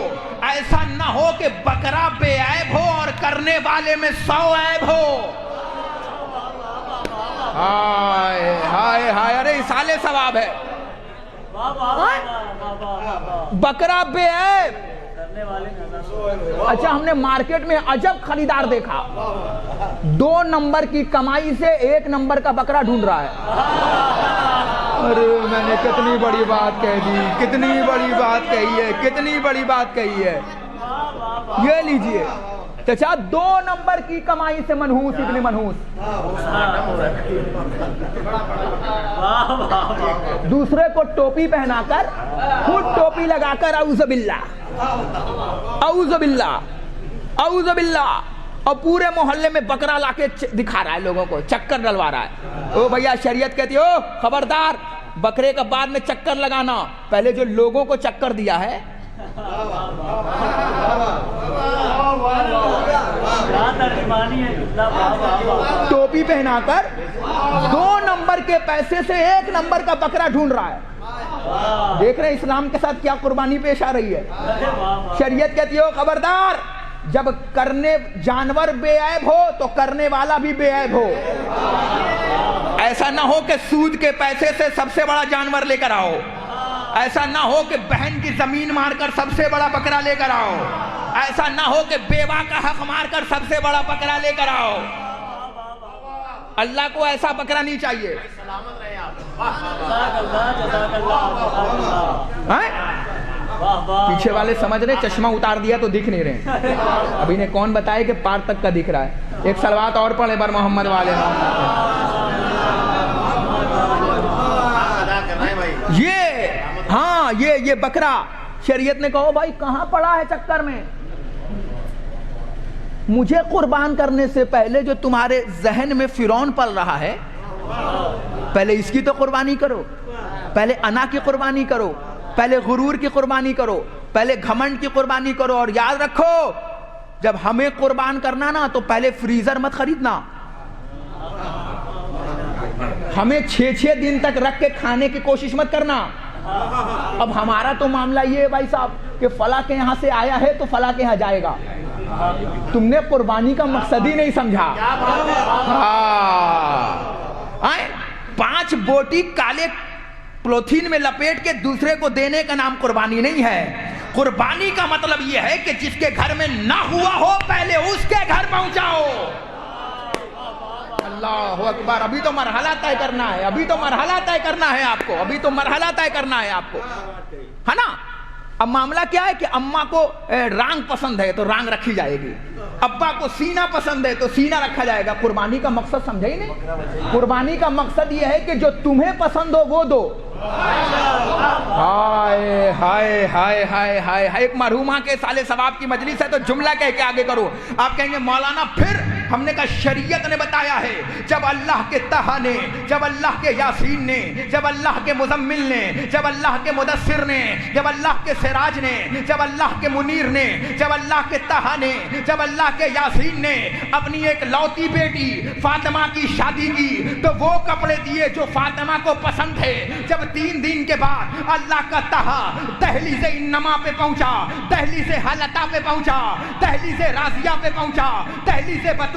ایسا نہ ہو کہ بکرا بے عیب ہو اور کرنے والے میں 100 عیب ہو. ہائے ہائے ہائے, ارے اصالے ثواب ہے. بکرا بے عیب. اچھا ہم نے مارکیٹ میں عجب خریدار دیکھا, 2 نمبر کی کمائی سے 1 نمبر کا بکرا ڈھونڈ رہا ہے. ارے میں نے کتنی بڑی بات کہہ دی, کتنی بڑی بات کہی ہے, کتنی بڑی بات کہی ہے. یہ لیجئے چچا 2 نمبر کی کمائی سے منحوس ابن منحوس, دوسرے کو ٹوپی پہنا کر خود ٹوپی لگا کر اعوذ باللہ اعوذ باللہ اعوذ باللہ, اور پورے محلے میں بکرا لا کے دکھا رہا ہے لوگوں کو, چکر ڈلوا رہا ہے. او بھیا شریعت کہتی ہے او خبردار, بکرے کا بعد میں چکر لگانا, پہلے جو لوگوں کو چکر دیا ہے ٹوپی پہنا کر 2 نمبر کے پیسے سے 1 نمبر کا بکرا ڈھونڈ رہا ہے. دیکھ رہے ہیں اسلام کے ساتھ کیا قربانی پیش آ رہی ہے. شریعت کہتی ہو خبردار, جب کرنے جانور بے عیب ہو تو کرنے والا بھی بے عیب ہو. ایسا نہ ہو کہ سود کے پیسے سے سب سے بڑا جانور لے کر آؤ, ایسا نہ ہو کہ بہن کی زمین مار کر سب سے بڑا بکرا لے کر آؤ, ایسا نہ ہو کہ بیوہ کا حق مار کر سب سے بڑا بکرا لے کر آؤ. اللہ کو ایسا بکرا نہیں چاہیے. پیچھے والے سمجھ رہے چشمہ اتار دیا تو دکھ نہیں رہے. ابھی نے کون بتایا کہ پار تک کا دکھ رہا ہے. ایک صلوات اور پڑھے بر محمد والے. یہ ہاں یہ بکرا شریعت نے کہو بھائی کہاں پڑا ہے چکر میں. مجھے قربان کرنے سے پہلے جو تمہارے ذہن میں فرعون پل رہا ہے, پہلے اس کی تو قربانی کرو, پہلے انا کی قربانی کرو, پہلے غرور کی قربانی کرو, پہلے گھمنڈ کی قربانی کرو. اور یاد رکھو جب ہمیں قربان کرنا نا تو پہلے فریزر مت خریدنا, ہمیں 6 دن تک رکھ کے کھانے کی کوشش مت کرنا. اب ہمارا تو معاملہ یہ ہے بھائی صاحب کہ فلاں کے یہاں سے آیا ہے تو فلاں کے یہاں جائے گا. تم نے قربانی کا مقصد ہی نہیں سمجھا. 5 بوٹی کالے پولیتھین میں لپیٹ کے دوسرے کو دینے کا نام قربانی نہیں ہے. قربانی کا مطلب یہ ہے کہ جس کے گھر میں نہ ہوا ہو پہلے اس کے گھر پہنچاؤ. اللہ اکبر. ابھی تو مرحلہ طے کرنا ہے, ابھی تو مرحلہ طے کرنا ہے آپ کو, ابھی تو مرحلہ طے کرنا ہے آپ کو, ہے نا. اب معاملہ کیا ہے کہ اماں کو رانگ پسند ہے تو رانگ رکھی جائے گی, ابا کو سینہ پسند ہے تو سینہ رکھا جائے گا. قربانی کا مقصد سمجھا ہی نہیں. قربانی کا مقصد یہ ہے کہ جو تمہیں پسند ہو وہ دو. ہائے ہائے ہائے ہائے ہائے. ایک مرحومہ کے سالے ثواب کی مجلس ہے تو جملہ کہہ کے آگے کرو. آپ کہیں گے مولانا پھر ہم نے کہا شریعت نے بتایا ہے جب اللہ کے طہ نے, جب اللہ کے یاسین نے, جب اللہ کے مزمل نے, جب اللہ کے مدثر نے, جب اللہ کے سراج نے, جب اللہ کے منیر نے, جب اللہ کے طہ نے, جب اللہ کے یاسین نے اپنی ایک لوتی بیٹی فاطمہ کی شادی کی تو وہ کپڑے دیے جو فاطمہ کو پسند تھے. جب 3 دن کے بعد اللہ کا طہ دہلیز انما پہ پہنچا, دہلیز حلتا پہ پہنچا, دہلیز راضیہ پہ پہنچا, دہلیز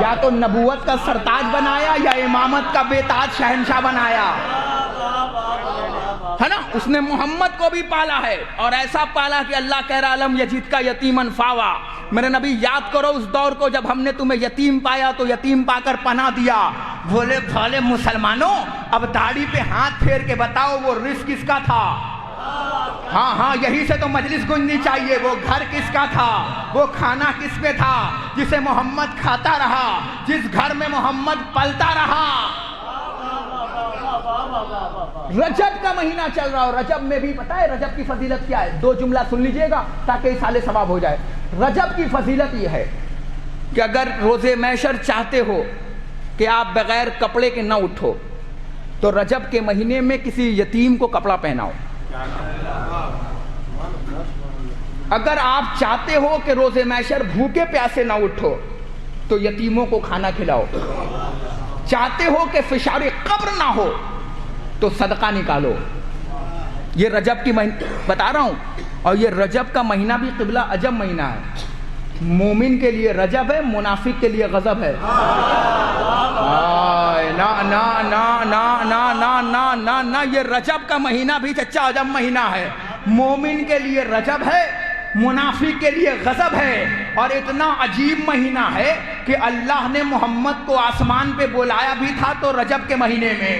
یا تو نبوت کا سرتاج بنایا یا امامت کا بے تاج شہنشاہ بنایا، ہے نا. اس نے محمد کو بھی پالا ہے اور ایسا پالا کہ اللہ کہہ رہا علم یجد کا یتیمن فاوا. میرے نبی یاد کرو اس دور کو جب ہم نے تمہیں یتیم پایا تو یتیم پا کر پناہ دیا. بولے بھالے مسلمانوں اب داڑھی پہ ہاتھ پھیر کے بتاؤ وہ رزق کس کا تھا؟ ہاں یہی سے تو مجلس گونجنی چاہیے. وہ گھر کس کا تھا؟ وہ کھانا کس پہ تھا جسے محمد کھاتا رہا، جس گھر میں محمد پلتا رہا؟ رجب کا مہینہ چل رہا. اور رجب میں بھی پتہ ہے رجب کی فضیلت کیا ہے؟ 2 جملہ سن لیجئے گا تاکہ اصال ثواب ہو جائے. رجب کی فضیلت یہ ہے کہ اگر روزے محشر چاہتے ہو کہ آپ بغیر کپڑے کے نہ اٹھو تو رجب کے مہینے میں کسی یتیم کو کپڑا پہناؤ. اگر آپ چاہتے ہو کہ روزے محشر بھوکے پیاسے نہ اٹھو تو یتیموں کو کھانا کھلاؤ. چاہتے ہو کہ فشار قبر نہ ہو تو صدقہ نکالو. یہ رجب کی مہینہ بتا رہا ہوں. اور یہ رجب کا مہینہ بھی قبلہ عجب مہینہ ہے. مومن کے لیے رجب ہے، منافق کے لیے غضب ہے. نا نا نا نا نا نا نا نا نا یہ رجب کا مہینہ بھی چچا عجب مہینہ ہے. مومن کے لیے رجب ہے، منافق کے لیے غضب ہے. اور اتنا عجیب مہینہ ہے کہ اللہ نے محمد کو آسمان پہ بلایا بھی تھا تو رجب کے مہینے میں.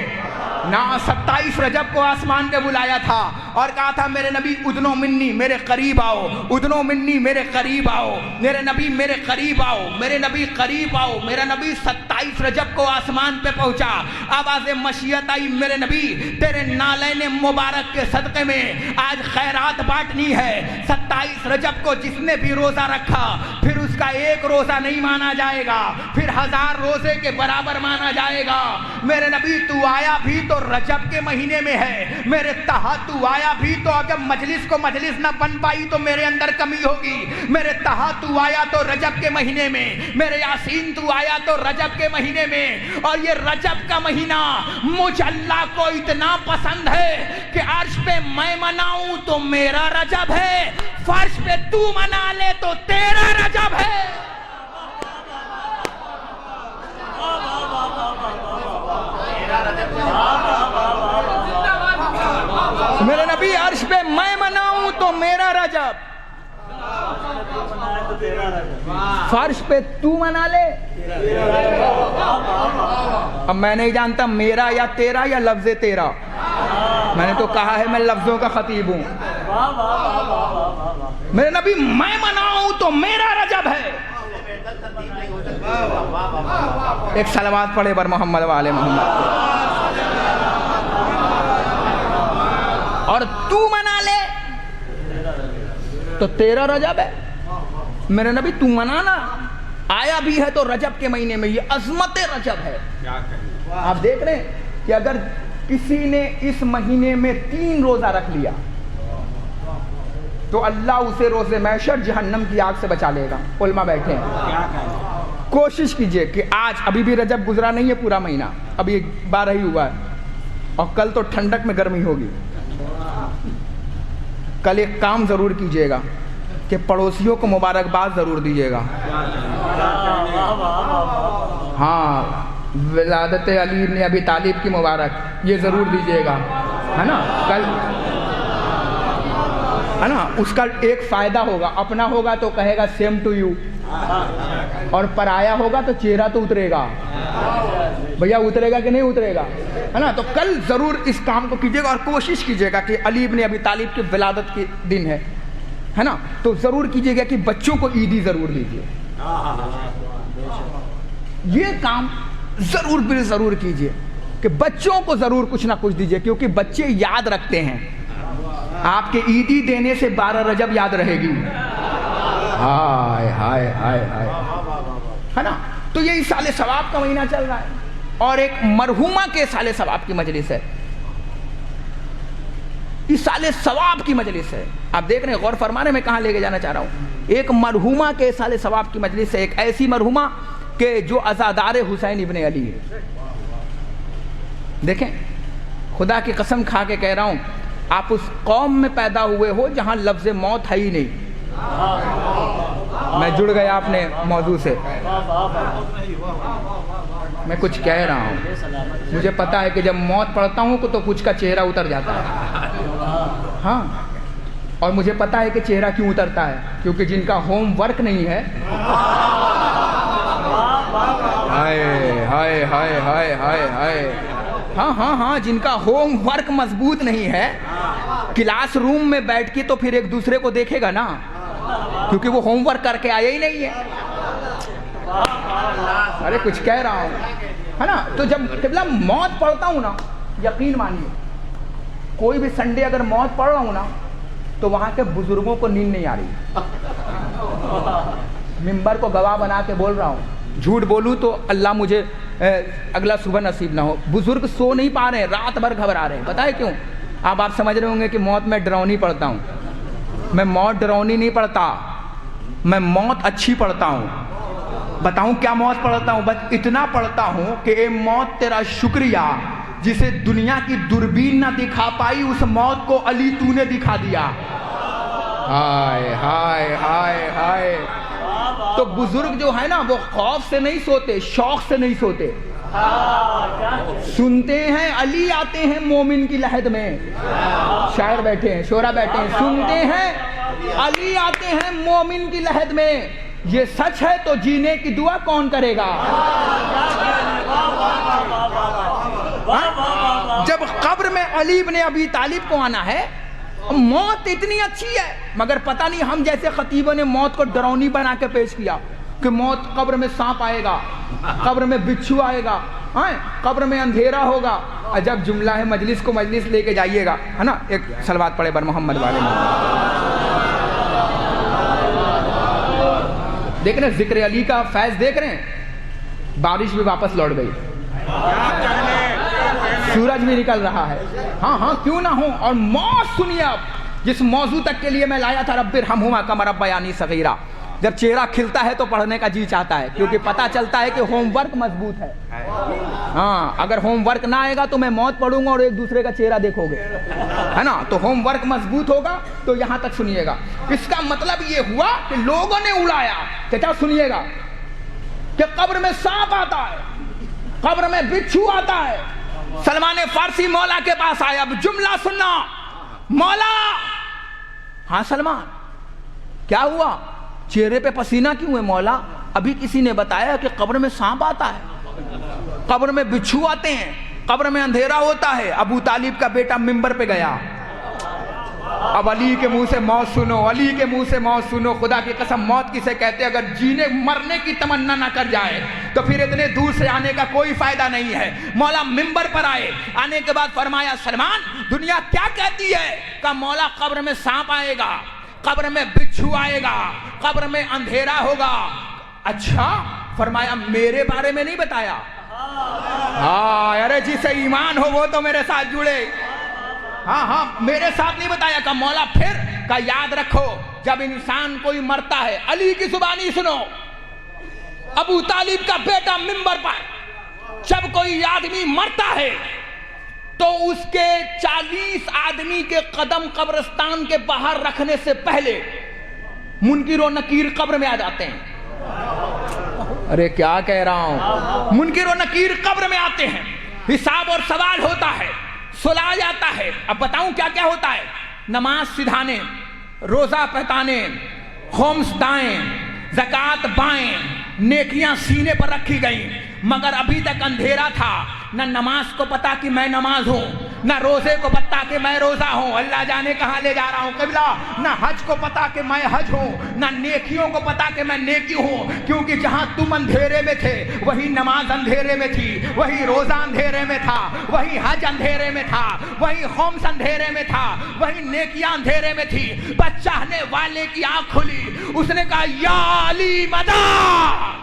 27 رجب کو آسمان پہ بلایا تھا اور کہا تھا میرے نبی ادنو منی میرے قریب آؤ، ادنو منی میرے قریب آؤ، میرے نبی میرے قریب آؤ، میرے نبی قریب آؤ. میرا نبی 27 رجب کو آسمان پہ پہنچا. آواز مشیت آئی میرے نبی تیرے نالین مبارک کے صدقے میں آج خیرات بانٹنی ہے. 27 رجب کو جس نے بھی روزہ رکھا پھر اس کا ایک روزہ نہیں مانا جائے گا، پھر 1000 روزے کے برابر مانا جائے گا. میرے نبی تو آیا بھی تو رجب کے مہینے میں ہے. میرے تہا تو آیا بھی تو اگر مجلس کو مجلس نہ بن پائی تو میرے اندر کمی ہوگی. میرے تہا تو آیا تو رجب کے مہینے میں، میرے یاسین تو آیا تو رجب کے مہینے میں. اور یہ رجب کا مہینہ مجھ اللہ کو اتنا پسند ہے کہ عرش پہ میں مناؤں تو میرا رجب ہے، فرش پہ تو منا لے تو تیرا رجب ہے. میرے نبی عرش پہ میں مناؤں تو میرا رجب، فرش پہ تو منا لے. اب میں نہیں جانتا میرا یا تیرا یا لفظ تیرا. میں نے تو کہا ہے میں لفظوں کا خطیب ہوں. میرے نبی میں مناؤں تو میرا رجب ہے. ایک صلوات پڑھے بر محمد والے محمد. اور تو منا لے تو تیرا رجب ہے. میرے نبی تو منانا. آیا بھی ہے تو رجب کے مہینے میں. یہ عظمت رجب ہے. آپ دیکھ رہے ہیں کہ اگر کسی نے اس مہینے میں 3 روزہ رکھ لیا تو اللہ اسے روزے محشر جہنم کی آگ سے بچا لے گا. علماء بیٹھے ہیں. کوشش کیجئے کہ آج ابھی بھی رجب گزرا نہیں ہے پورا مہینہ، ابھی 12 ہی ہوا ہے اور کل تو ٹھنڈک میں گرمی ہوگی. کل ایک کام ضرور کیجئے گا کہ پڑوسیوں کو مبارکباد ضرور دیجئے گا. ہاں ولادت علی ابن ابی طالب کی مبارک یہ ضرور دیجئے گا، ہے نا. کل ہے نا اس کا ایک فائدہ ہوگا. اپنا ہوگا تو کہے گا سیم ٹو یو، اور پرایا ہوگا تو چہرہ تو اترے گا. بھیا اترے گا کہ نہیں اترے گا، ہے نا. تو کل ضرور اس کام کو کیجئے گا اور کوشش کیجئے گا کہ علی ابن ابی طالب کی ولادت کے دن ہے نا، تو ضرور کیجئے گا کہ بچوں کو عیدی ضرور دیجئے. یہ کام ضرور کیجئے کہ بچوں کو ضرور کچھ نہ کچھ دیجئے، کیونکہ بچے یاد رکھتے ہیں. آپ کے عیدی دینے سے 12 رجب یاد رہے گی. ہائے ہائے ہائے ہائے، ہے نا. تو یہ سال ثواب کا مہینہ چل رہا ہے اور ایک مرحومہ کے سال ثواب کی مجلس ہے. اس سال ثواب کی مجلس ہے. آپ دیکھ رہے ہیں، غور فرمانے میں کہاں لے کے جانا چاہ رہا ہوں. ایک مرحومہ کے سال ثواب کی مجلس ہے. ایک ایسی مرحومہ کہ جو عزادار حسین ابن علی ہے. دیکھیں خدا کی قسم کھا کے کہہ رہا ہوں، آپ اس قوم میں پیدا ہوئے ہو جہاں لفظ موت ہے ہی نہیں. میں جڑ گیا اپنے موضوع سے. میں کچھ کہہ رہا ہوں, مجھے پتا ہے کہ جب موت پڑھتا ہوں تو کچھ کا چہرہ اتر جاتا ہے. ہاں, اور مجھے پتا ہے کہ چہرہ کیوں اترتا ہے, کیونکہ جن کا ہوم ورک نہیں ہے, ہائے ہائے ہائے ہائے ہائے ہائے, ہاں ہاں ہاں, جن کا ہوم ورک مضبوط نہیں ہے, کلاس روم میں بیٹھ کے تو پھر ایک دوسرے کو دیکھے گا نا, کیونکہ وہ ہوم ورک کر کے آیا ہی نہیں ہے. ارے کچھ کہہ رہا ہوں, ہے نا. تو جب قبلہ موت پڑھتا ہوں نا, یقین مانیے کوئی بھی سنڈے اگر موت پڑھ رہا ہوں نا تو وہاں کے بزرگوں کو نیند نہیں آ رہی. ممبر کو گواہ بنا کے بول رہا ہوں, جھوٹ بولوں تو اللہ مجھے اگلا صبح نصیب نہ ہو. بزرگ سو نہیں پا رہے ہیں, رات بھر گھبرا رہے ہیں. پتہ ہے کیوں؟ آپ سمجھ رہے ہوں گے کہ موت میں ڈراؤنی پڑھتا ہوں. میں موت ڈراؤنی نہیں پڑھتا, میں موت اچھی پڑھتا ہوں. بتاؤں کیا موت پڑھتا ہوں؟ بس اتنا پڑھتا ہوں کہ اے موت تیرا شکریہ, جسے دنیا کی دوربین نہ دکھا پائی اس موت کو علی تو نے دکھا دیا. ہائے ہائے ہائے ہائے. تو بزرگ جو ہے نا وہ خوف سے نہیں سوتے, شوق سے نہیں سوتے. سنتے ہیں علی آتے ہیں مومن کی لحد میں. شاعر بیٹھے ہیں, شعرا بیٹھے ہیں, سنتے ہیں علی آتے ہیں مومن کی لحد میں. یہ سچ ہے تو جینے کی دعا کون کرے گا؟ جب قبر میں علی ابن ابی طالب کو آنا ہے, موت اتنی اچھی ہے, مگر پتہ نہیں ہم جیسے خطیبوں نے موت کو ڈراؤنی بنا کے پیش کیا کہ موت قبر میں سانپ آئے گا, قبر میں بچھو آئے گا, قبر میں اندھیرا ہوگا. عجب جملہ ہے, مجلس کو مجلس لے کے جائیے گا, ہے نا. ایک صلوات پڑھے بر محمد والے میں. دیکھ رہے ہیں ذکر علی کا فیض, دیکھ رہے ہیں بارش بھی واپس لوٹ گئی, سورج بھی نکل رہا ہے. ہاں ہاں کیوں نہ ہو. اور موت سنیے اب, جس موضوع تک کے لیے میں لایا تھا رب ارحمہما کما ربیانی صغیرا. جب چہرہ کھلتا ہے تو پڑھنے کا جی چاہتا ہے, کیونکہ پتا چلتا ہے کہ ہوم ورک مضبوط ہے. ہاں, اگر ہوم ورک نہ آئے گا تو میں موت پڑھوں گا اور ایک دوسرے کا چہرہ دیکھو گے, ہے نا. تو ہوم ورک مضبوط ہوگا تو یہاں تک سنیے گا. اس کا مطلب یہ ہوا کہ لوگوں نے اڑایا, چچا سنیے گا, کہ قبر میں سانپ آتا ہے, قبر میں بچھو آتا ہے. سلمان فارسی مولا کے پاس آیا, اب جملہ سننا, مولا. ہاں سلمان, کیا ہوا؟ چہرے پہ پسینہ کیوں ہے مولا؟ ابھی کسی نے بتایا کہ قبر میں سانپ آتا ہے, قبر میں بچھو آتے ہیں, قبر میں اندھیرا ہوتا ہے. ابو طالب کا بیٹا منبر پہ گیا. اب علی کے منہ سے موت سنو, علی کے منہ سے موت سنو. خدا کی قسم موت کسے کہتے؟ اگر جینے مرنے کی تمنا نہ کر جائے تو پھر اتنے دور سے آنے کا کوئی فائدہ نہیں ہے. مولا منبر پر آئے, آنے کے بعد فرمایا سلمان دنیا کیا کہتی ہے؟ کہ مولا قبر میں سانپ آئے گا, قبر میں بچھو آئے گا, قبر میں اندھیرا ہوگا. اچھا, فرمایا میرے بارے میں نہیں بتایا. ہاں, ارے جسے ایمان ہو وہ تو میرے ساتھ جڑے. ہاں ہاں, میرے ساتھ نہیں بتایا. کہ مولا پھر؟ کہ یاد رکھو جب انسان کوئی مرتا ہے, علی کی زبانی سنو, ابو طالب کا بیٹا منبر پر, جب کوئی آدمی مرتا ہے تو اس کے 40 آدمی کے قدم قبرستان کے باہر رکھنے سے پہلے منکر و نکیر قبر میں آ جاتے ہیں. ارے کیا کہہ رہا ہوں, منکر و نکیر قبر میں آتے ہیں, حساب اور سوال ہوتا ہے, سلا جاتا ہے. اب بتاؤں کیا کیا ہوتا ہے؟ نماز سدھانے, روزہ پہتانے, خمس دائیں, زکوٰۃ بائیں, نیکیاں سینے پر رکھی گئیں. مگر ابھی تک اندھیرا تھا, نہ نماز کو پتا کہ میں نماز ہوں, نہ روزے کو پتا کہ میں روزہ ہوں, اللہ جانے کہاں لے جا رہا ہوں قبلہ, نہ حج کو پتا کہ میں حج ہوں, نہ نیکیوں کو پتا کہ میں نیکی ہوں. کیونکہ جہاں تم اندھیرے میں تھے وہی نماز اندھیرے میں تھی, وہی روزہ اندھیرے میں تھا, وہی حج اندھیرے میں تھا, وہی خمس اندھیرے میں تھا, وہی نیکیاں اندھیرے میں تھی. بس چاہنے والے کی آنکھ کھلی, اس نے کہا یا علی مدد.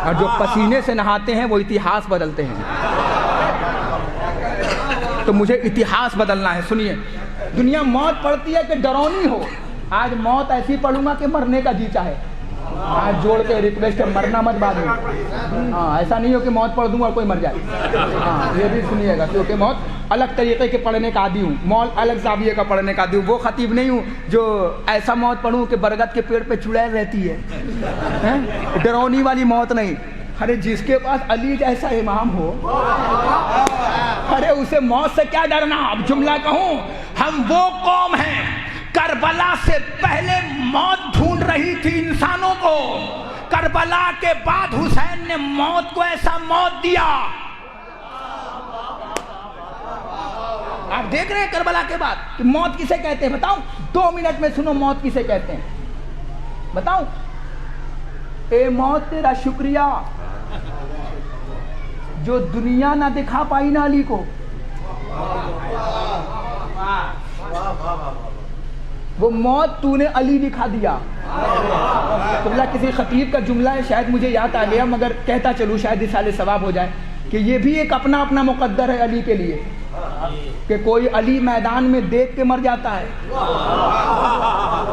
اور جو پسینے سے نہاتے ہیں وہ اتہاس بدلتے ہیں. تو مجھے اتہاس بدلنا ہے. سنیے, دنیا موت پڑھتی ہے کہ ڈرونی ہو. آج موت ایسی پڑھوں گا کہ مرنے کا جی چاہے. آج جوڑ کے ریکویسٹ ہے, مرنا مت بعد میں. ہاں, ایسا نہیں ہو کہ موت پڑھ دوں اور کوئی مر جائے. ہاں, یہ بھی سنیے گا, کیونکہ موت الگ طریقے کے پڑھنے کا عادی ہوں, موت الگ زاویے کا پڑھنے کا عادی ہوں. وہ خطیب نہیں ہوں جو ایسا موت پڑھوں کہ برگد کے پیڑ پہ چڑیل رہتی ہے. ڈرونی والی موت نہیں. ارے جس کے پاس علی جیسا امام ہو, ارے اسے موت سے کیا ڈرنا. اب جملہ کہوں, ہم وہ قوم ہیں کربلا سے پہلے موت ڈھونڈ رہی تھی انسانوں کو. کربلا کے بعد حسین نے موت کو ایسا موت دیا. آپ دیکھ رہے ہیں کربلا کے بعد کہ موت کسے کہتے ہیں. بتاؤں, 2 منٹ میں سنو موت کسے کہتے ہیں. بتاؤں, اے موت تیرا شکریہ جو دنیا نہ دکھا پائی نا علی کو. وہ موت تو نے علی دکھا دیا. تمہارا کسی خطیب کا جملہ ہے, شاید مجھے یاد آ گیا, مگر کہتا چلوں شاید اصال ثواب ہو جائے, کہ یہ بھی ایک اپنا اپنا مقدر ہے علی کے لیے, کہ کوئی علی میدان میں دیکھ کے مر جاتا ہے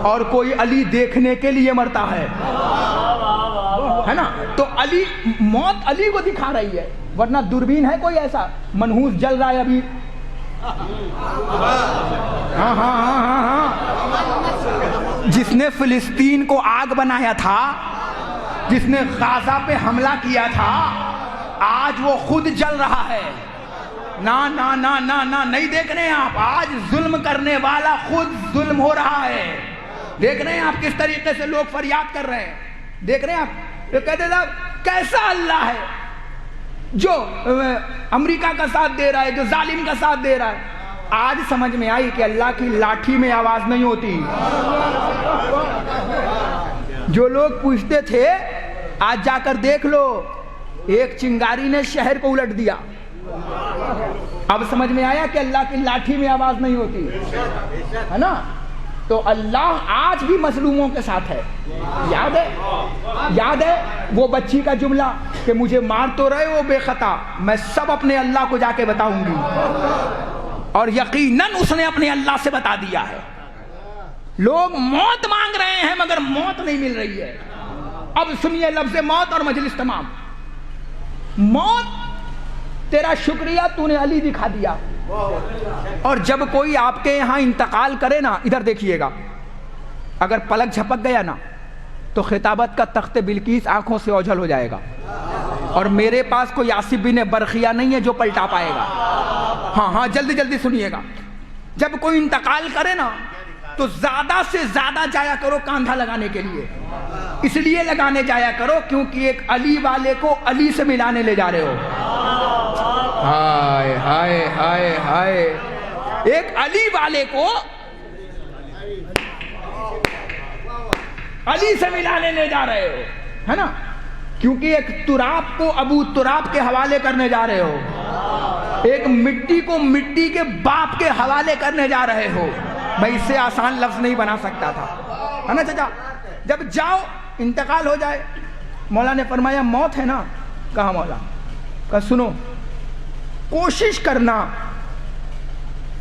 اور کوئی علی دیکھنے کے لیے مرتا ہے نا. تو علی, موت علی کو دکھا رہی ہے, ورنہ دوربین ہے کوئی ایسا منحوس جل رہا ہے ابھی. ہاں ہاں ہاں ہاں ہاں, جس نے فلسطین کو آگ بنایا تھا, جس نے غزہ پہ حملہ کیا تھا, آج وہ خود جل رہا ہے. نا نا نا نا نا, نہیں دیکھ رہے ہیں آپ, آج ظلم کرنے والا خود ظلم ہو رہا ہے. دیکھ رہے ہیں آپ کس طریقے سے لوگ فریاد کر رہے ہیں. دیکھ رہے ہیں آپ, تو کہتے تھا کیسا اللہ ہے جو امریکہ کا ساتھ دے رہا ہے, جو ظالم کا ساتھ دے رہا ہے. آج سمجھ میں آئی کہ اللہ کی لاٹھی میں آواز نہیں ہوتی. جو لوگ پوچھتے تھے, آج جا کر دیکھ لو, ایک چنگاری نے شہر کو الٹ دیا. اب سمجھ میں آیا کہ اللہ کی لاٹھی میں آواز نہیں ہوتی ہے نا. تو اللہ آج بھی مظلوموں کے ساتھ ہے. یاد ہے وہ بچی کا جملہ کہ مجھے مار تو رہے ہو بے خطا, میں سب اپنے اللہ کو جا کے بتاؤں گی. اور یقیناً اس نے اپنے اللہ سے بتا دیا ہے. لوگ موت مانگ رہے ہیں مگر موت نہیں مل رہی ہے. اب سنیے لفظ موت اور مجلس تمام. موت تیرا شکریہ تو نے علی دکھا دیا. اور جب کوئی آپ کے یہاں انتقال کرے نا, ادھر دیکھیے گا, اگر پلک جھپک گیا نا تو خطابت کا تخت بلقیس آنکھوں سے اوجھل ہو جائے گا. اور میرے پاس کوئی آصف بن برخیہ نہیں ہے جو پلٹا پائے گا. ہاں ہاں, جلدی جلدی سنیے گا. جب کوئی انتقال کرے نا تو زیادہ سے زیادہ جایا کرو کاندھا لگانے کے لیے. اس لیے لگانے جایا کرو کیونکہ ایک علی والے کو علی سے ملانے لے جا رہے ہو. ہائے ہائے ہائے ہائے, ایک علی والے کو علی سے ملانے لے جا رہے ہو ہے نا. کیونکہ ایک تراب کو ابو تراب کے حوالے کرنے جا رہے ہو, ایک مٹی کو مٹی کے باپ کے حوالے کرنے جا رہے ہو. میں اس سے آسان لفظ نہیں بنا سکتا تھا ہے نا چچا. جب جاؤ انتقال ہو جائے, مولا نے فرمایا موت ہے نا. کہا مولا, کہا سنو, کوشش کرنا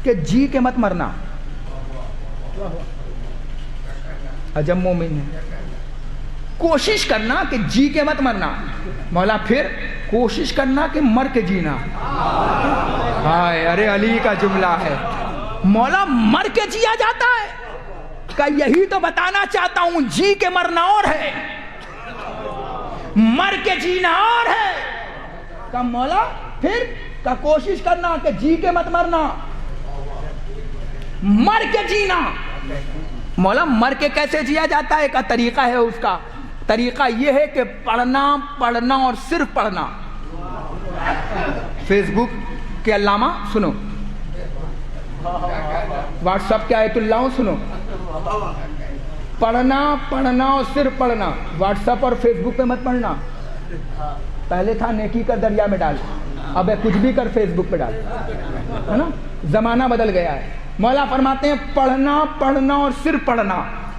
کہ جی کے مت مرنا. عجب مومن ہے. کوشش کرنا کہ جی کے مت مرنا. مولا پھر کوشش کرنا کہ مر کے جینا. ہائے, ارے علی کا جملہ ہے. مولا مر کے جیا جاتا ہے. کہ یہی تو بتانا چاہتا ہوں, جی کے مرنا اور ہے, مر کے جینا اور ہے. کہ مولا پھر کا کوشش کرنا کہ جی کے مت مرنا, مر کے جینا. مولا مر کے کیسے جیا جاتا ہے؟ کا طریقہ ہے, اس کا طریقہ یہ ہے کہ پڑھنا پڑھنا اور صرف پڑھنا. فیس بک کے علامہ سنو, واٹس ایپ کے آیت اللہ سنو, پڑھنا پڑھنا اور صرف پڑھنا. واٹس ایپ اور فیس بک پہ مت پڑھنا. پہلے تھا نیکی کر دریا میں ڈال, اب کچھ بھی کر فیس بک پہ ڈال ہے نا. زمانہ بدل گیا ہے. مولا فرماتے ہیں پڑھنا پڑھنا اور صرف پڑھنا.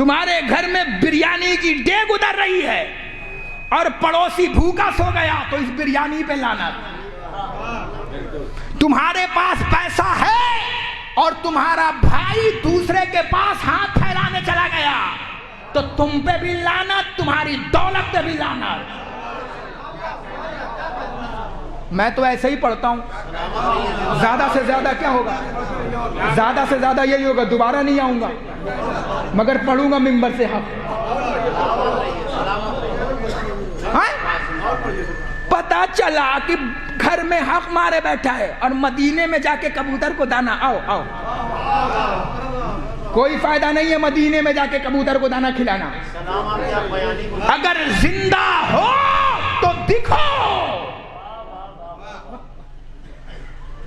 تمہارے گھر میں بریانی کی ڈیگ ادھر رہی ہے اور پڑوسی بھوکا سو گیا تو اس بریانی پہ لعنت. تمہارے پاس پیسہ ہے اور تمہارا بھائی دوسرے کے پاس ہاتھ پھیلانے چلا گیا تو تم پہ بھی لعنت, تمہاری دولت پہ بھی لعنت. میں تو ایسے ہی پڑھتا ہوں, زیادہ سے زیادہ کیا ہوگا, زیادہ سے زیادہ یہی ہوگا, دوبارہ نہیں آؤں گا مگر پڑھوں گا منبر سے حق. پتا چلا کہ گھر میں حق مارے بیٹھا ہے اور مدینے میں جا کے کبوتر کو دانا, آؤ آؤ, کوئی فائدہ نہیں ہے مدینے میں جا کے کبوتر کو دانا کھلانا. اگر زندہ ہو تو دکھو.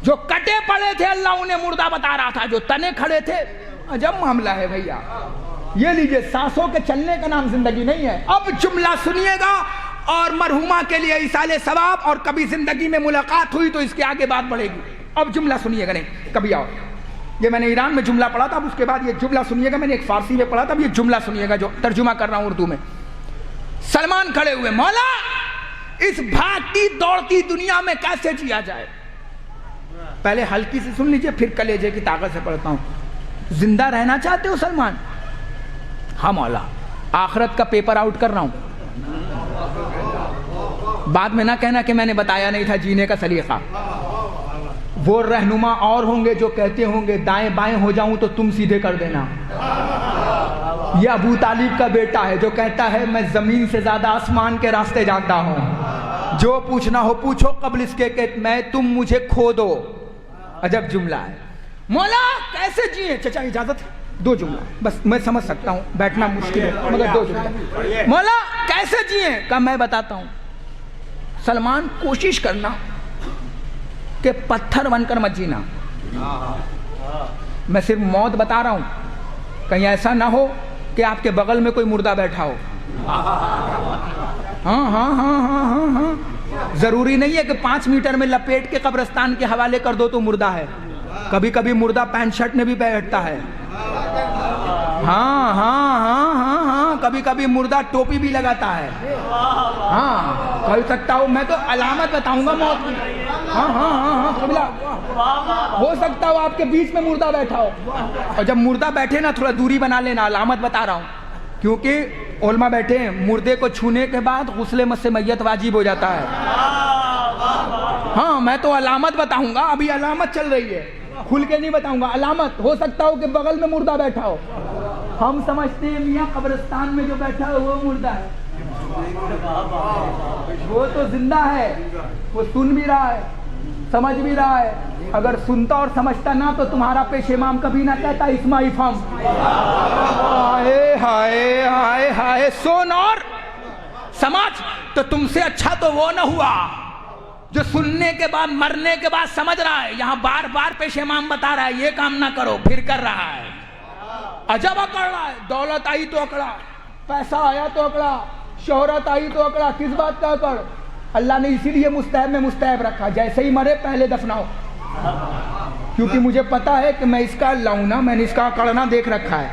جو کٹے پڑے تھے اللہ انہیں مردہ بتا رہا تھا, جو تنے کھڑے تھے. عجب معاملہ ہے بھیا. یہ لیجئے, سانسوں کے چلنے کا نام زندگی نہیں ہے. اب جملہ سنیے گا اور مرحومہ کے لیے ایصال ثواب, اور کبھی زندگی میں ملاقات ہوئی تو اس کے آگے بات بڑھے گی. اب جملہ سنیے گا, نہیں کبھی آؤ, یہ میں نے ایران میں جملہ پڑھا تھا, اب اس کے بعد یہ جملہ سنیے گا, میں نے ایک فارسی میں پڑھا تھا, اب یہ جملہ سنیے گا جو ترجمہ کر رہا ہوں اردو میں. سلمان کھڑے ہوئے, مولا اس بھاگتی دوڑتی دنیا میں کیسے جیا جائے. پہلے ہلکی سے سن لیجئے پھر کلیجے کی طاقت سے پڑھتا ہوں. زندہ رہنا چاہتے ہو سلمان؟ ہاں مولا, آخرت کا پیپر آؤٹ کر رہا ہوں. بعد میں نہ کہنا کہ میں نے بتایا نہیں تھا جینے کا سلیقہ. وہ رہنما اور ہوں گے جو کہتے ہوں گے دائیں بائیں ہو جاؤں تو تم سیدھے کر دینا. یہ ابو طالب کا بیٹا ہے جو کہتا ہے میں زمین سے زیادہ آسمان کے راستے جانتا ہوں, جو پوچھنا ہو پوچھو قبل اس کے کہ میں تم مجھے کھو دو. عجب جملہ ہے. مولا کیسے جیے؟ چچا اجازت ہے, 2 جملہ بس, میں سمجھ سکتا ہوں بیٹھنا مشکل ہے مگر 2 جملہ. مولا کیسے جیے؟ کہا میں بتاتا ہوں. سلمان کوشش کرنا کہ پتھر بن کر مت جینا. میں صرف موت بتا رہا ہوں, کہیں ایسا نہ ہو کہ آپ کے بغل میں کوئی مردہ بیٹھا ہو. ہاں ہاں ہاں ہاں ہاں ہاں, ضروری نہیں ہے کہ 5 میٹر میں لپیٹ کے قبرستان کے حوالے کر دو تو مردہ ہے. کبھی کبھی مردہ پینٹ شرٹ میں بھی بیٹھتا ہے. ہاں ہاں ہاں ہاں ہاں, کبھی کبھی مردہ ٹوپی بھی لگاتا ہے. ہاں کر سکتا ہوں, میں تو علامت بتاؤں گا موت کی. ہاں ہاں ہاں ہاں قبلہ, ہو سکتا ہو آپ کے بیچ میں مردہ بیٹھا ہو, اور جب مردہ بیٹھے نا تھوڑا دوری بنا لینا, علامت بتا رہا ہوں. کیونکہ علماء بیٹھے ہیں, مردے کو چھونے کے بعد غسل مس میت واجب ہو جاتا ہے. ہاں میں تو علامت بتاؤں گا, ابھی علامت چل رہی ہے, کھل کے نہیں بتاؤں گا. علامت ہو سکتا ہو کہ بغل میں مردہ بیٹھا ہو. ہم سمجھتے ہیں میاں قبرستان میں جو بیٹھا ہے وہ مردہ ہے. وہ تو زندہ ہے, وہ سن بھی رہا ہے, سمجھ بھی رہا ہے. اگر سنتا اور سمجھتا نہ تو تمہارا پیش امام کبھی نہ کہتا اسماعی فم. ہائے ہائے ہائے ہائے, سن اور سمجھ. تو تم سے اچھا تو وہ نہ ہوا جو سننے کے بعد مرنے کے بعد سمجھ رہا ہے. یہاں بار بار پیش امام بتا رہا ہے یہ کام نہ کرو, پھر کر رہا ہے. عجب اکڑ رہا ہے. دولت آئی تو اکڑا, پیسہ آیا تو اکڑا, شہرت آئی تو اکڑا. کس بات کا اکڑ؟ اللہ نے اسی لیے مستحب میں مستحب رکھا, جیسے ہی مرے پہلے دفناؤ. کیونکہ مجھے پتا ہے کہ میں اس کا اللہ ہوں نا, میں نے اس کا اکڑنا دیکھ رکھا ہے.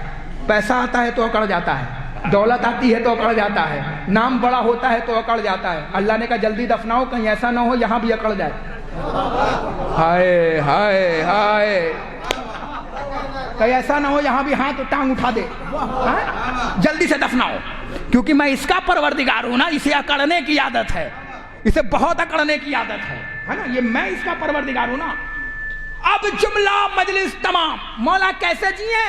پیسہ آتا ہے تو اکڑ جاتا ہے, دولت آتی ہے تو اکڑ جاتا ہے, نام بڑا ہوتا ہے تو اکڑ جاتا ہے. اللہ نے کہا جلدی دفناؤ, کہیں ایسا نہ ہو یہاں بھی اکڑ جائے. ہائے ہائے ہائے, کہیں ایسا نہ ہو یہاں بھی ہاتھ ٹانگ اٹھا دے. جلدی سے دفناؤ, کیونکہ میں اس کا پروردگار ہوں نا, اسے اکڑنے کی عادت ہے, اسے بہت اکڑنے کی عادت ہے نا, یہ میں اس کا پروردگار ہوں نا. اب جملہ مجلس تمام. مولا کیسے جیے؟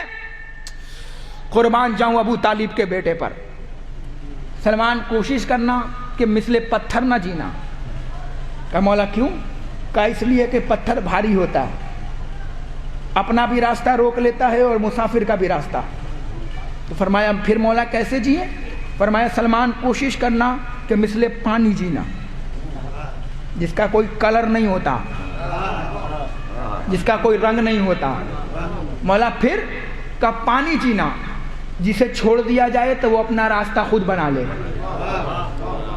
قربان جاؤں ابو طالب کے بیٹے پر. سلمان کوشش کرنا کہ مثل پتھر نہ جینا. کہا مولا کیوں؟ کہا اس لیے کہ پتھر بھاری ہوتا ہے, اپنا بھی راستہ روک لیتا ہے اور مسافر کا بھی راستہ. تو فرمایا پھر مولا کیسے جیے؟ فرمایا سلمان کوشش کرنا کہ مثل پانی جینا, جس کا کوئی کلر نہیں ہوتا, جس کا کوئی رنگ نہیں ہوتا. مولا پھر کا پانی جینا جسے چھوڑ دیا جائے تو وہ اپنا راستہ خود بنا لے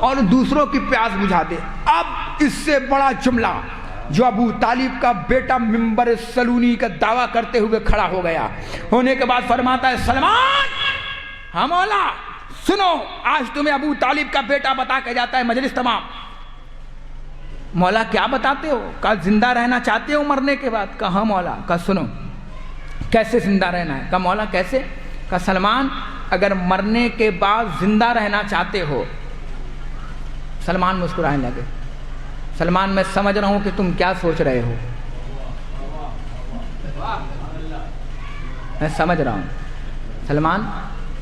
اور دوسروں کی پیاس بجھا دے. اب اس سے بڑا جملہ جو ابو طالب کا بیٹا منبر سلونی کا دعویٰ کرتے ہوئے کھڑا ہو گیا, ہونے کے بعد فرماتا ہے سلمان ہاں مولا سنو آج تمہیں ابو طالب کا بیٹا بتا کے جاتا ہے مجلس تمام. مولا کیا بتاتے ہو؟ کہا زندہ رہنا چاہتے ہو مرنے کے بعد؟ کہا ہاں مولا. کہا سنو کیسے زندہ رہنا ہے؟ کہا مولا کیسے؟ کہا سلمان اگر مرنے کے بعد زندہ رہنا چاہتے ہو. سلمان مسکرانے لگے. سلمان میں سمجھ رہا ہوں کہ تم کیا سوچ رہے ہو. میں سمجھ رہا ہوں. سلمان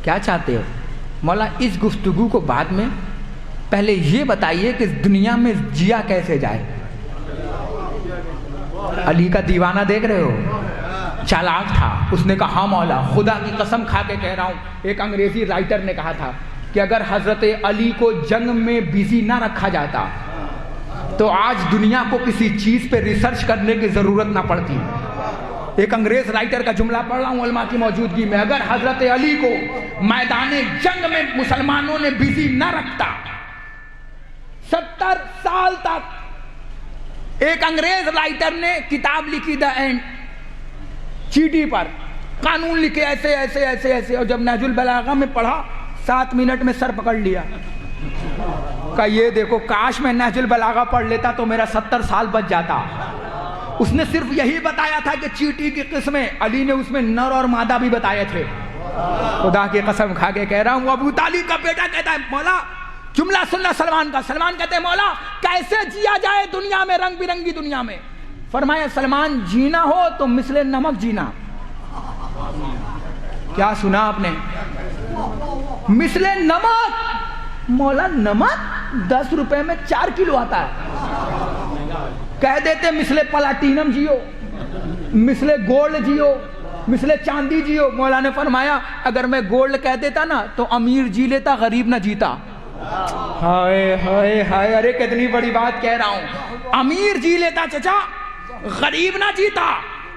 کیا چاہتے ہو؟ مولا اس گفتگو کو بعد میں، پہلے یہ بتائیے کہ دنیا میں جیا کیسے جائے. علی کا دیوانہ دیکھ رہے ہو، چالاک تھا. اس نے کہا ہاں مولا خدا کی قسم کھا کے کہہ رہا ہوں. ایک انگریزی رائٹر نے کہا تھا کہ اگر حضرت علی کو جنگ میں بزی نہ رکھا جاتا تو آج دنیا کو کسی چیز پہ ریسرچ کرنے کی ضرورت نہ پڑتی. ایک انگریز رائٹر کا جملہ پڑھ رہا ہوں علماء کی موجودگی میں. اگر حضرت علی کو میدان جنگ میں مسلمانوں نے بزی نہ رکھتا 70 سال تک. ایک انگریز رائٹر نے کتاب لکھی دا اینڈ، چیٹی پر قانون لکھے ایسے ایسے ایسے ایسے، اور جب نہج البلاغہ میں پڑھا 7 منٹ میں سر پکڑ لیا. کہ یہ دیکھو کاش میں نہج البلاغہ پڑھ لیتا تو میرا 70 سال بچ جاتا. اس نے صرف یہی بتایا تھا کہ چیٹی کی قسمیں، علی نے اس میں نر اور مادہ بھی بتائے تھے. خدا کی قسم کھا کے کہہ رہا ہوں ابو طالب کا بیٹا کہتا ہے مولا جملہ سننا سلمان کا. سلمان کہتے ہیں مولا کیسے جیا جائے دنیا میں، رنگ برنگی دنیا میں؟ فرمایا سلمان جینا ہو تو مثل نمک جینا. کیا سنا آپ نے؟ مثل نمک. مولا نمک 10 روپے میں 4 کلو آتا ہے. کہہ دیتے مثل پلاٹینم جیو، مثل گولڈ جیو، مثل چاندی جیو. مولا نے فرمایا اگر میں گولڈ کہہ دیتا نا تو امیر جی لیتا غریب نہ جیتا. ہائے ہائے ہائے، ارے کتنی بڑی بات کہہ رہا ہوں. امیر جی لیتا چچا، غریب نہ جیتا.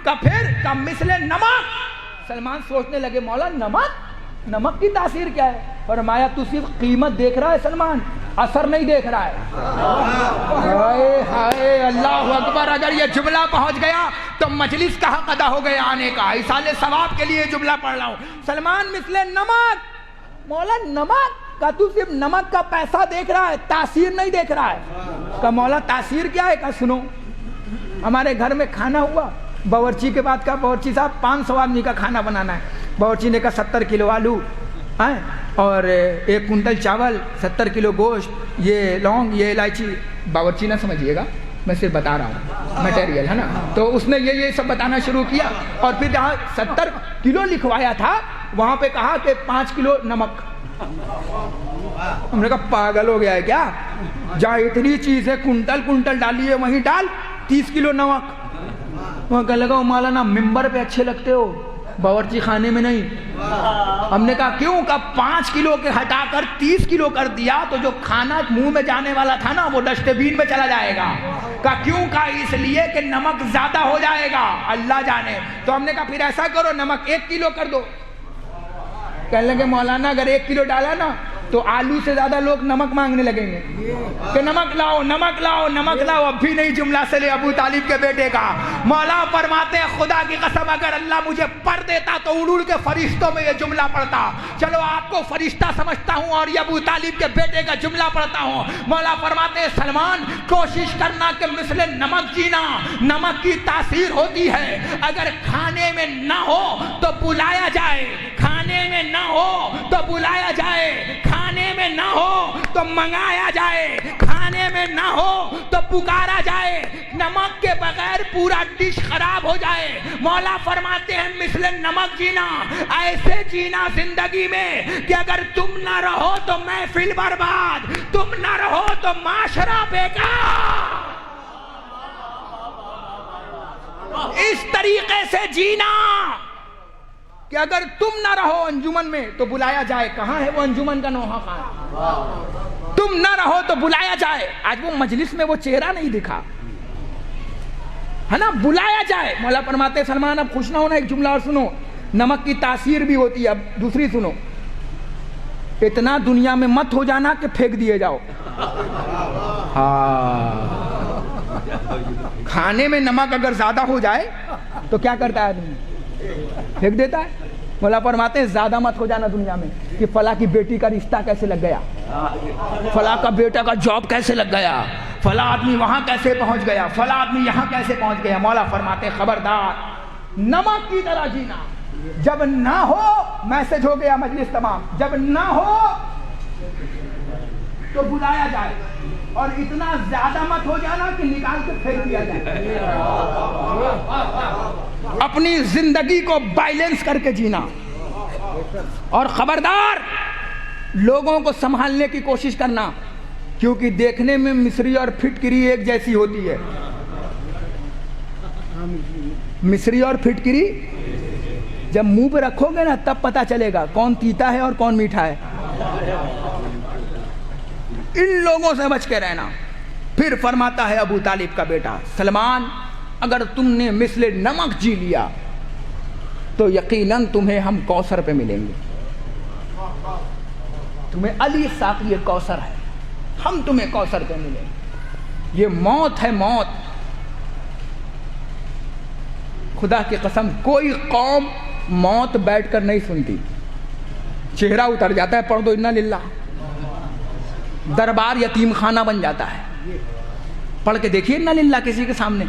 کہ پھر کہ مثل نمک. سلمان سوچنے لگے مولا نمک، نمک کی تاثیر کیا ہے؟ فرمایا تو صرف قیمت دیکھ رہا ہے سلمان، اثر نہیں دیکھ رہا ہے. ہائے ہائے اللہ اکبر. اگر یہ جملہ پہنچ گیا تو مجلس کا حق ادا ہو گیا آنے کا. ایصال ثواب کے لیے جملہ پڑھ رہا ہوں. سلمان مثل نمک. مولا نمک کا تو صرف نمک کا پیسہ دیکھ رہا ہے، تاثیر نہیں دیکھ رہا ہے. کہ مولا تاثیر کیا ہے؟ کہ سنو ہمارے گھر میں کھانا ہوا، باورچی کے بعد کہا باورچی صاحب 500 آدمی کا کھانا بنانا ہے. باورچی نے کہا 70 کلو آلو اور 1 کنٹل چاول، 70 کلو گوشت، یہ لونگ، یہ الائچی. باورچی نہ سمجھیے گا، میں صرف بتا رہا ہوں میٹیریل ہے نا. تو اس نے یہ سب بتانا شروع کیا اور پھر جہاں 70 کلو لکھوایا تھا وہاں پہ کہا کہ 5 کلو نمک. ہم نے کہا پاگل ہو گیا ہے کیا؟ جہاں اتنی چیز ہے کنٹل کنٹل ڈالیے وہیں ڈال 30 کلو نمک. وہاں کہنے لگا مولانا ممبر پہ اچھے لگتے ہو، باورچی خانے میں نہیں. ہم نے کہا کیوں؟ کہ 5 کلو کے ہٹا کر 30 کلو کر دیا تو جو کھانا منہ میں جانے والا تھا نا وہ ڈسٹ بین میں چلا جائے گا. کہا کیوں؟ کہا اس لیے کہ نمک زیادہ ہو جائے گا، اللہ جانے. تو ہم نے کہا پھر ایسا کرو نمک 1 کلو کر دو. کہنے لگے مولانا اگر 1 کلو ڈالا نا تو آلو سے زیادہ لوگ نمک مانگنے لگیں گے کہ نمک لاؤ نمک لاؤ نمک لاؤ. اب بھی نہیں جملہ سے لے ابو طالب کے بیٹے کا. مولا فرماتے ہیں خدا کی قسم اگر اللہ مجھے پڑھ دیتا تو اڑ کے فرشتوں میں یہ جملہ پڑھتا. چلو آپ کو فرشتہ سمجھتا ہوں اور یہ ابو طالب کے بیٹے کا جملہ پڑھتا ہوں. مولا فرماتے ہیں سلمان کوشش کرنا کہ مثل نمک جینا. نمک کی تاثیر ہوتی ہے، اگر کھانے میں نہ ہو تو بلایا جائے، کھانے میں نہ ہو تو بلایا جائے، کھانے میں نہ ہو تو منگایا جائے، کھانے میں نہ ہو تو پکارا جائے. نمک کے بغیر پورا ڈش خراب ہو جائے. مولا فرماتے ہیں مثل نمک جینا، ایسے جینا زندگی میں کہ اگر تم نہ رہو تو محفل برباد، تم نہ رہو تو معاشرہ بیکار. اس طریقے سے جینا کہ اگر تم نہ رہو انجمن میں تو بلایا جائے. کہاں ہے وہ انجمن کا نوحہ خان؟ تم نہ رہو تو بلایا جائے. آج وہ مجلس میں وہ چہرہ نہیں دکھا ہے نا، بلایا جائے. مولا فرماتے سلمان اب خوش نہ ہونا، ایک جملہ اور سنو. نمک کی تاثیر بھی ہوتی ہے. اب دوسری سنو، اتنا دنیا میں مت ہو جانا کہ پھینک دیے جاؤ. ہاں کھانے میں نمک اگر زیادہ ہو جائے تو کیا کرتا ہے آدمی؟ پھینک دیتا ہے. مولا فرماتے ہیں زیادہ مت ہو جانا دنیا میں کہ فلاں کی بیٹی کا رشتہ کیسے لگ گیا، فلاں کا بیٹا کا جاب کیسے لگ گیا، فلاں آدمی وہاں کیسے پہنچ گیا، فلاں آدمی یہاں کیسے پہنچ گیا۔ مولا فرماتے ہیں خبردار، نمک کی طرح جینا، جب نہ ہو میسج ہو گیا مجلس تمام، جب نہ ہو تو بلایا جائے، اور اتنا زیادہ مت ہو جانا کہ نکال کے پھینک دیا جائے۔ اپنی زندگی کو بیلنس کر کے جینا، اور خبردار لوگوں کو سنبھالنے کی کوشش کرنا، کیونکہ دیکھنے میں مصری اور پھٹکری ایک جیسی ہوتی ہے۔ مصری اور پھٹکری جب منہ پہ رکھو گے نا تب پتہ چلے گا کون تیتا ہے اور کون میٹھا ہے۔ ان لوگوں سے بچ کے رہنا۔ پھر فرماتا ہے ابو طالب کا بیٹا سلمان، اگر تم نے مثل نمک جی لیا تو یقیناً تمہیں ہم کوثر پہ ملیں گے، تمہیں علی ساقی کوثر ہے، ہم تمہیں کوثر پہ ملیں گے۔ یہ موت ہے، موت۔ خدا کی قسم کوئی قوم موت بیٹھ کر نہیں سنتی، چہرہ اتر جاتا ہے، پڑھ دو انا للہ، دربار یتیم خانہ بن جاتا ہے، پڑھ کے دیکھیے انا للہ کسی کے سامنے۔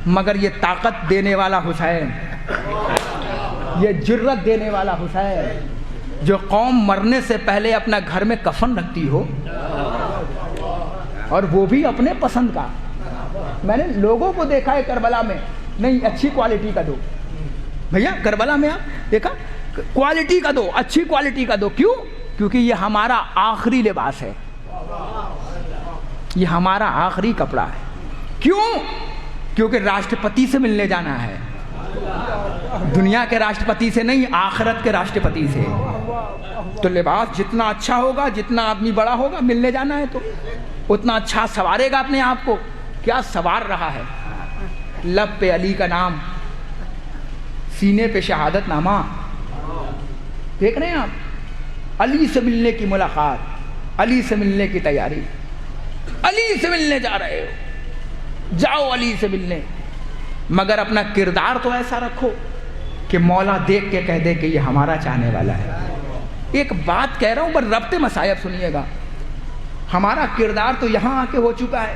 مگر یہ طاقت دینے والا حسین، یہ جرت دینے والا حسین، جو قوم مرنے سے پہلے اپنا گھر میں کفن رکھتی ہو، اور وہ بھی اپنے پسند کا۔ میں نے لوگوں کو دیکھا ہے کربلا میں، نہیں اچھی کوالٹی کا دو بھیا، کربلا میں آپ دیکھا کوالٹی کا دو، اچھی کوالٹی کا دو۔ کیوں؟ کیونکہ یہ ہمارا آخری لباس ہے، یہ ہمارا آخری کپڑا ہے۔ کیوں؟ کیونکہ راشٹرپتی سے ملنے جانا ہے، دنیا کے راشٹرپتی سے نہیں، آخرت کے راشٹرپتی سے۔ تو لباس جتنا اچھا ہوگا، جتنا آدمی بڑا ہوگا، ملنے جانا ہے تو اتنا اچھا سنوارے گا اپنے آپ کو۔ کیا سنوار رہا ہے؟ لب پہ علی کا نام، سینے پہ شہادت نامہ، دیکھ رہے ہیں آپ؟ علی سے ملنے کی ملاقات، علی سے ملنے کی تیاری، علی سے ملنے جا رہے ہو، جاؤ علی سے ملنے، مگر اپنا کردار تو ایسا رکھو کہ مولا دیکھ کے کہہ دے کہ یہ ہمارا چاہنے والا ہے۔ ایک بات کہہ رہا ہوں پر ربط مصائب سنیے گا، ہمارا کردار تو یہاں آ کے ہو چکا ہے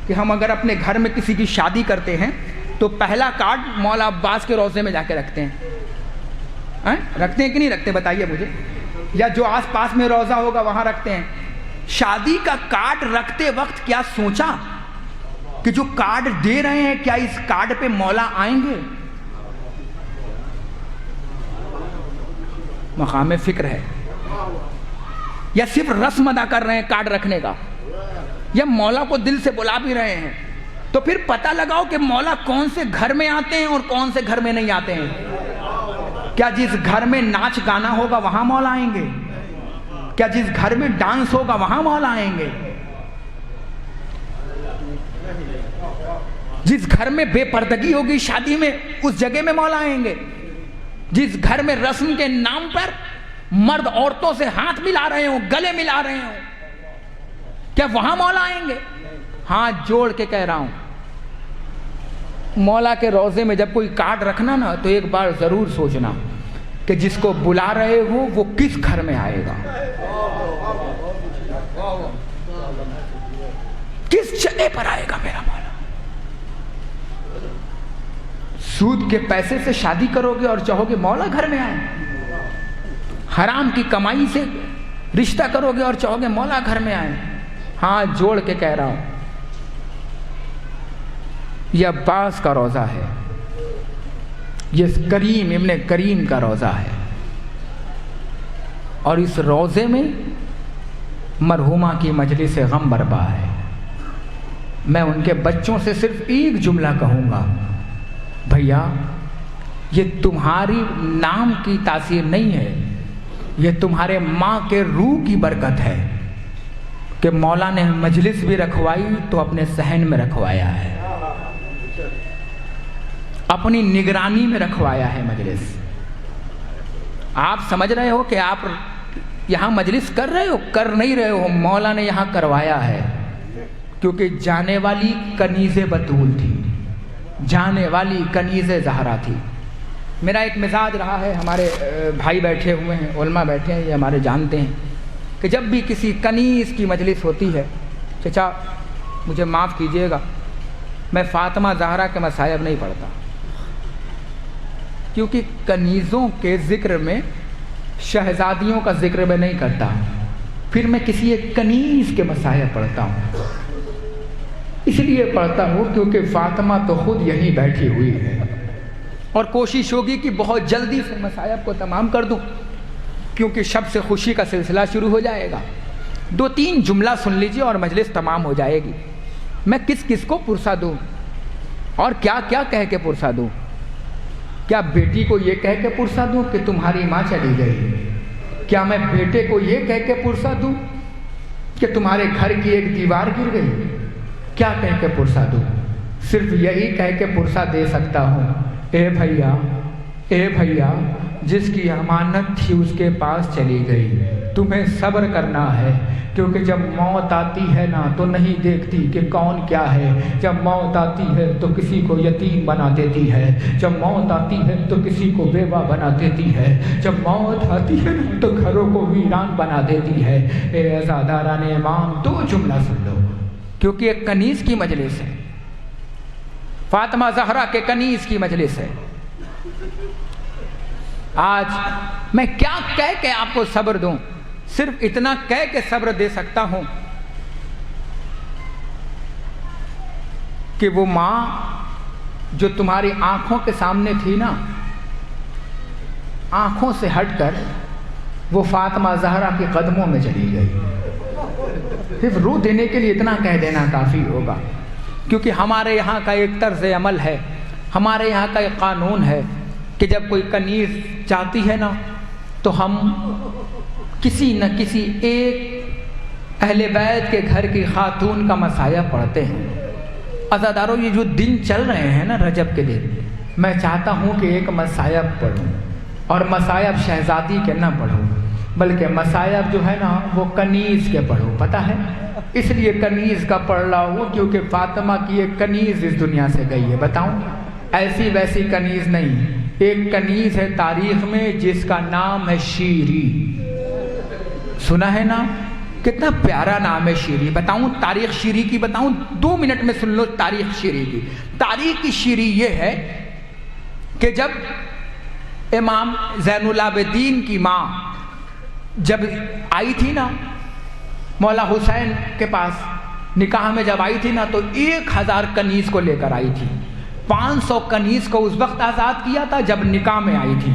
کہ ہم اگر اپنے گھر میں کسی کی شادی کرتے ہیں تو پہلا کارڈ مولا عباس کے روضے میں جا کے رکھتے ہیں، رکھتے ہیں کہ نہیں رکھتے بتائیے مجھے، یا جو آس پاس میں روضہ ہوگا وہاں رکھتے ہیں۔ شادی کا کارڈ رکھتے وقت کیا سوچا کہ جو کارڈ دے رہے ہیں کیا اس کارڈ پہ مولا آئیں گے؟ مقام فکر ہے، یا صرف رسم ادا کر رہے ہیں کارڈ رکھنے کا، یا مولا کو دل سے بلا بھی رہے ہیں؟ تو پھر پتہ لگاؤ کہ مولا کون سے گھر میں آتے ہیں اور کون سے گھر میں نہیں آتے ہیں۔ کیا جس گھر میں ناچ گانا ہوگا وہاں مولا آئیں گے؟ کیا جس گھر میں ڈانس ہوگا وہاں مولا آئیں گے؟ جس گھر میں بے پردگی ہوگی شادی میں اس جگہ میں مولا آئیں گے؟ جس گھر میں رسم کے نام پر مرد عورتوں سے ہاتھ ملا رہے ہوں، گلے ملا رہے ہوں، کیا وہاں مولا آئیں گے؟ ہاتھ جوڑ کے کہہ رہا ہوں، مولا کے روضے میں جب کوئی کارڈ رکھنا نا تو ایک بار ضرور سوچنا کہ جس کو بلا رہے ہو وہ کس گھر میں آئے گا، کس جگہ پر آئے گا میرا مولا۔ سود کے پیسے سے شادی کرو گے اور چاہو گے مولا گھر میں آئے، حرام کی کمائی سے رشتہ کرو گے اور چاہو گے مولا گھر میں آئے۔ ہاں جوڑ کے کہہ رہا ہوں، یہ عباس کا روضہ ہے، یہ کریم ابن کریم کا روضہ ہے، اور اس روضے میں مرحومہ کی مجلس غم برپا ہے۔ میں ان کے بچوں سے صرف ایک جملہ کہوں گا، بھیا یہ تمہاری نام کی تاثیر نہیں ہے، یہ تمہارے ماں کے روح کی برکت ہے کہ مولا نے مجلس بھی رکھوائی تو اپنے صحن میں رکھوایا ہے، اپنی نگرانی میں رکھوایا ہے مجلس۔ آپ سمجھ رہے ہو کہ آپ یہاں مجلس کر رہے ہو، کر نہیں رہے ہو، مولا نے یہاں کروایا ہے، کیونکہ جانے والی کنیز بطول تھی، جانے والی کنیز زہرا تھی، میرا ایک مزاج رہا ہے، ہمارے بھائی بیٹھے ہوئے ہیں، علماء بیٹھے ہیں، یہ ہمارے جانتے ہیں کہ جب بھی کسی کنیز کی مجلس ہوتی ہے، چچا مجھے معاف کیجئے گا، میں فاطمہ زہرا کے مصائب نہیں پڑھتا، کیونکہ کنیزوں کے ذکر میں شہزادیوں کا ذکر میں نہیں کرتا، پھر میں کسی ایک کنیز کے مصائب پڑھتا ہوں۔ اس لیے پڑھتا ہوں کیونکہ فاطمہ تو خود یہیں بیٹھی ہوئی ہے، اور کوشش ہوگی کہ بہت جلدی سے مصائب کو تمام کر دوں، کیونکہ شب سے خوشی کا سلسلہ شروع ہو جائے گا۔ 2-3 جملہ سن لیجیے اور مجلس تمام ہو جائے گی۔ میں کس کس کو پرسہ دوں اور کیا کیا کہہ کے پرسہ دوں؟ کیا بیٹی کو یہ کہہ کے پرسہ دوں کہ تمہاری ماں چلی گئی؟ کیا میں بیٹے کو یہ کہہ کے پرسہ دوں کہ تمہارے گھر کی ایک دیوار گر گئی؟ کیا کہہ کے پرسہ دوں؟ صرف یہی کہہ کے پرسہ دے سکتا ہوں، اے بھیا جس کی امانت تھی اس کے پاس چلی گئی، تمہیں صبر کرنا ہے، کیونکہ جب موت آتی ہے نا تو نہیں دیکھتی کہ کون کیا ہے، جب موت آتی ہے تو کسی کو یتیم بنا دیتی ہے، جب موت آتی ہے تو کسی کو بیوہ بنا دیتی ہے، جب موت آتی ہے نا تو گھروں کو ویران بنا دیتی ہے۔ اے عزاداران امام 2 جملہ سن لو، کیونکہ ایک کنیز کی مجلس ہے، فاطمہ زہرا کے کنیز کی مجلس ہے۔ آج میں کیا کہہ کے آپ کو صبر دوں؟ صرف اتنا کہہ کے صبر دے سکتا ہوں کہ وہ ماں جو تمہاری آنکھوں کے سامنے تھی نا، آنکھوں سے ہٹ کر وہ فاطمہ زہرا کے قدموں میں چلی گئی۔ صرف روح دینے کے لیے اتنا کہہ دینا کافی ہوگا، کیونکہ ہمارے یہاں کا ایک طرز عمل ہے، ہمارے یہاں کا ایک قانون ہے کہ جب کوئی کنیز چاہتی ہے نا تو ہم کسی نہ کسی ایک اہل بیت کے گھر کی خاتون کا مصائب پڑھتے ہیں۔ عزادارو، یہ جو دن چل رہے ہیں نا رجب کے دن، میں چاہتا ہوں کہ ایک مصائب پڑھوں، اور مصائب شہزادی کے نہ پڑھوں، بلکہ مصائب جو ہے نا وہ کنیز کے پڑھوں۔ پتہ ہے اس لیے کنیز کا پڑھ رہا ہوں کیونکہ فاطمہ کی ایک کنیز اس دنیا سے گئی ہے۔ بتاؤں ایسی ویسی کنیز نہیں، ایک کنیز ہے تاریخ میں جس کا نام ہے شیری۔ سنا ہے نا؟ کتنا پیارا نام ہے شیری۔ بتاؤں تاریخ شیری کی، بتاؤں 2 منٹ میں سن لو تاریخ شیری کی۔ تاریخ کی شیری یہ ہے کہ جب امام زین العابدین کی ماں جب آئی تھی نا مولا حسین کے پاس، نکاح میں جب آئی تھی نا تو 1000 کنیز کو لے کر آئی تھی۔ 500 کنیز کو اس وقت آزاد کیا تھا جب نکاح میں آئی تھی،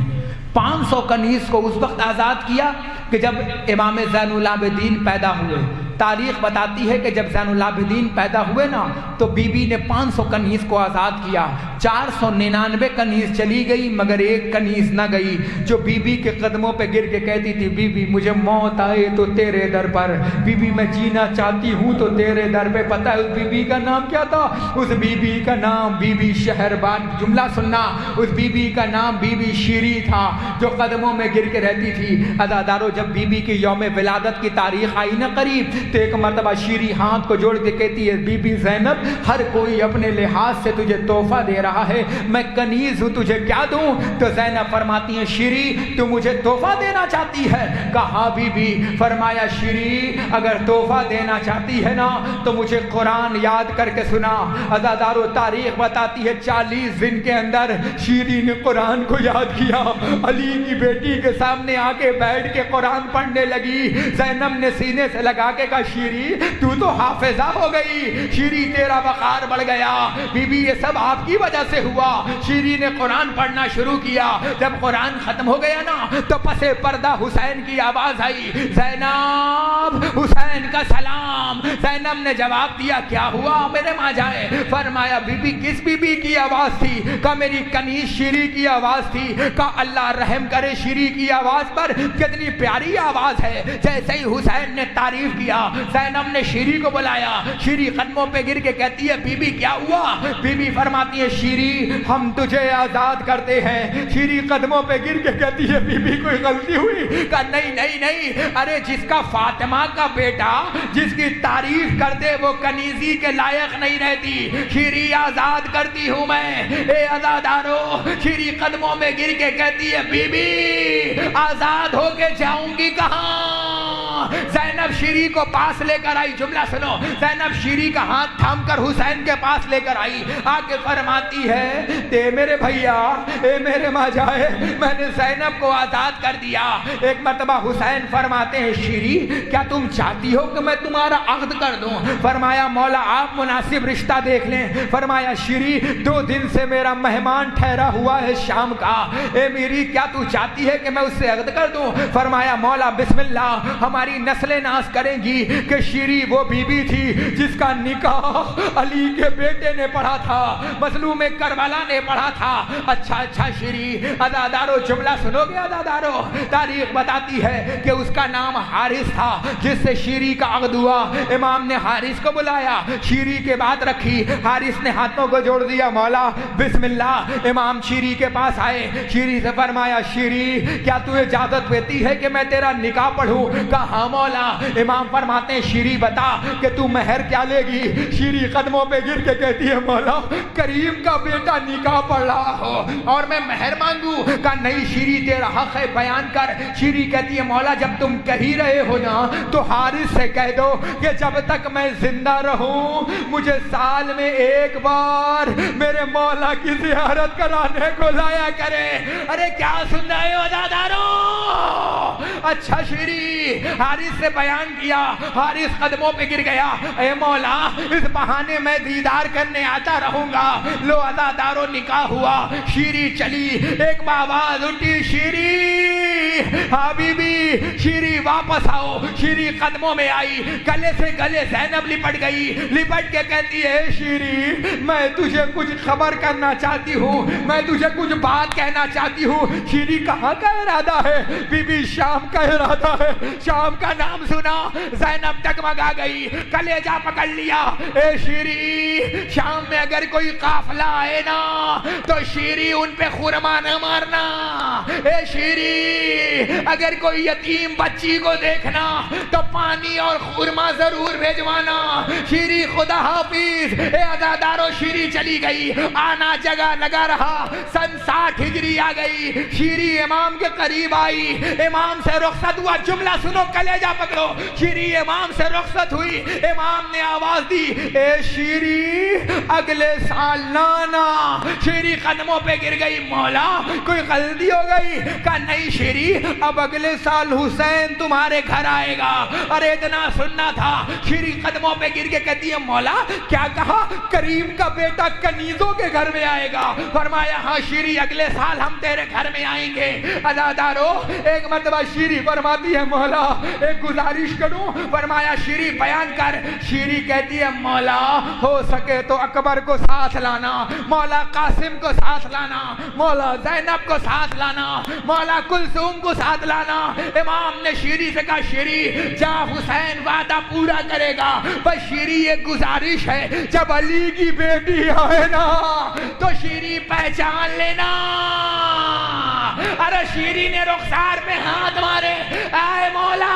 500 کنیز کو اس وقت آزاد کیا کہ جب امام زین العابدین پیدا ہوئے۔ تاریخ بتاتی ہے کہ جب زین العابدین پیدا ہوئے نا تو بی بی نے 500 کنیز کو آزاد کیا، 499 کنیز چلی گئی مگر ایک کنیز نہ گئی جو بی بی کے قدموں پہ گر کے کہتی تھی، بی بی مجھے موت آئے تو تیرے در پر، بی بی میں جینا چاہتی ہوں تو تیرے در پہ۔ پتہ ہے اس بی بی کا نام کیا تھا؟ اس بی بی کا نام بی بی شہربان، جملہ سننا، اس بی بی کا نام بی بی شیری تھا جو قدموں میں گر کے رہتی تھی۔ عزادارو، جب بی بی کی یوم ولادت کی تاریخ آئی نا قریب تو ایک مرتبہ شیری ہاتھ کو جوڑ کے کہتی ہے، بی بی زینب ہر کوئی اپنے لحاظ سے تجھے تحفہ دے رہا ہے، میں کنیز ہوں تجھے کیا دوں؟ تو زینب فرماتی ہیں، شیری تو مجھے تحفہ دینا چاہتی ہے؟ کہا بی بی، فرمایا شیری اگر تحفہ دینا چاہتی ہے نا تو مجھے قرآن یاد کر کے سنا۔ عزادارو، تاریخ بتاتی ہے 40 دن کے اندر شیری نے قرآن کو یاد کیا، علی کی بیٹی کے سامنے آ کے بیٹھ کے قرآن پڑھنے لگی۔ زینب نے سینے سے لگا کے کہا، شیری تو تو حافظہ ہو گئی، شیری تیرا وقار بڑھ گیا، بی بی یہ سب آپ کی وجہ سے ہوا۔ شیری نے قرآن پڑھنا شروع کیا، جب قرآن ختم ہو گیا نا تو پسے پردہ حسین کی آواز آئی، زینب حسین کا سلام۔ زینب نے جواب دیا، کیا ہوا میرے ماں جائے؟ فرمایا، بی بی کس بی بی کی آواز تھی؟ کہا میری کنیز شیری کی آواز تھی۔ کہا اللہ رحم کرے شیری کی آواز پر، کتنی پیاری پیاری آواز ہے. جیسے ہی حسین نے تعریف کیا, زینب نے شیری کو بلایا. شیری قدموں پہ گر کے کہتی ہے بی بی کیا ہوا؟ بی بی فرماتی ہے شیری ہم تجھے آزاد کرتے ہیں. شیری قدموں پہ گر کے کہتی ہے بی بی کوئی غلطی ہوئی؟ کہا نہیں نہیں نہیں, ارے جس کا فاطمہ کا بیٹا جس کی تعریف کرتے وہ کنیزی کے لائق نہیں رہتی. شیری آزاد کرتی ہوں میں. اے عزادارو, شیری قدموں میں گر کے کہتی ہے بی بی آزاد ہو کے جاؤں گی کہاں؟ زینب شیری کو پاس لے کر آئی. جملہ سنو, زینب شیری کا ہاتھ تھام کر حسین کے پاس لے کر آئی. آ کے فرماتی ہے اے میرے بھیا, اے میرے ماں جائے, میں نے زینب کو آزاد کر دیا. ایک مرتبہ حسین فرماتے ہیں شیری کیا تم چاہتی ہو کہ میں تمہارا عقد کر دوں؟ فرمایا مولا آپ مناسب رشتہ دیکھ لیں. فرمایا شیری 2 دن سے میرا مہمان ٹھہرا ہوا ہے شام کا, اے میری کیا تو چاہتی ہے کہ میں اس سے عقد کر دوں؟ فرمایا مولا بسم اللہ, ہماری نسلیں ناز کریں گی کہ شیری وہ بی بی تھی جس کا نکاح علی کے بیٹے نے پڑھا تھا, مظلوم کربلا نے پڑھا تھا. اچھا شیری, عزادارو جملہ سنو گے عزادارو, تاریخ بتاتی ہے کہ اس کا نام حارث تھا جس سے شیری کا عقد ہوا. امام نے حارث کو بلایا, شیری کے بات رکھی. حارث نے ہاتھوں کو جوڑ دیا, مولا بسم اللہ. امام شیری کے پاس آئے, شیری سے فرمایا شیری کیا تو اجازت دیتی ہے کہ میں تیرا نکاح پڑھوں؟ کہا ہاں مولا. امام فرماتے ہیں شیری بتا کہ تو مہر کیا لے گی؟ شیری قدموں پہ گر کے کہتی ہے مولا کریم کا بیٹا نکاح پڑھ رہا ہو اور میں مہر مانگوں؟ کہا نہیں شیری تیرا حق ہے, بیان کر. شیری کہتی ہے مولا جب تم کہہ ہی رہے ہو نا تو حارث سے کہہ دو کہ جب تک میں زندہ رہوں مجھے سال میں 1 بار میرے مولا کی زیارت کرانے کو لایا کرے. ارے کیا سن رہے ہو عزادارو؟ اچھا شیری حارث سے بیان کیا. حارث قدموں پہ گر گیا, اے مولا اس بہانے میں دیدار کرنے آتا رہوں گا. لو عزادارو نکاح ہوا. شیری چلی, ایک آواز اٹھی شیری حبیبی, شیری واپس آؤ. شیری قدموں میں آئی, گلے سے گلے زینب لپٹ گئی. لپٹ کے کہتی ہے شیری میں تجھے کچھ خبر کرنا چاہتی ہوں, میں تجھے کچھ بات کہنا چاہتی ہوں. شیری کہاں کا ارادہ ہے؟ بی بی شام کا ارادہ ہے. شام کا نام سنا زینب ڈگمگا گئی, کلیجہ پکڑ لیا. اے شیری شام میں اگر کوئی قافلہ آئے نا تو شیری ان پہ خرما نہ مارنا. اے شیری اگر کوئی یتیم بچی کو دیکھنا تو پانی اور خرما ضرور بھیجوانا. شیری خدا حافظ. اے عزادارو شیری چلی گئی, آنا جگہ لگا رہا. سن 60 ہجری آ گئی. شیری امام کے قریب آئی, امام سے رخصت ہوا. جملہ سنو کلیجہ پکڑو. شیری امام سے رخصت ہوئی. امام نے آواز دی اے شیری اگلے سال نانا. شیری قدموں پہ گر گئی, مولا کوئی غلطی ہو گئی؟ کہا نہیں شیری اب اگلے سال حسین تمہارے گھر آئے گا. ارے اتنا سننا تھا. شیری قدموں پہ گر کے کہتی ہے مولا کیا کہا؟ کریم کا بیٹا کنیزوں کے گھر میں آئے گا. فرمایا ہاں شیری اگلے سال ہم تیرے گھر میں آئیں گے. عزادارو ایک مرتبہ شیری فرماتی ہے مولا ایک گزارش کروں؟ فرمایا شیری بیان کر. شیری کہتی ہے مولا ہو سکے تو اکبر کو ساتھ لانا, مولا قاسم کو ساتھ لانا, مولا زینب کو ساتھ لانا, مولا کلثوم کو ساتھ لانا. امام نے شیری سے کہا شیری جا حسین وعدہ پورا کرے گا, بس شیری ایک گزارش ہے جب علی کی بیٹی آئے نا تو شیری پہچان لینا. ارے شیری نے رخسار پہ ہاتھ مارے, اے مولا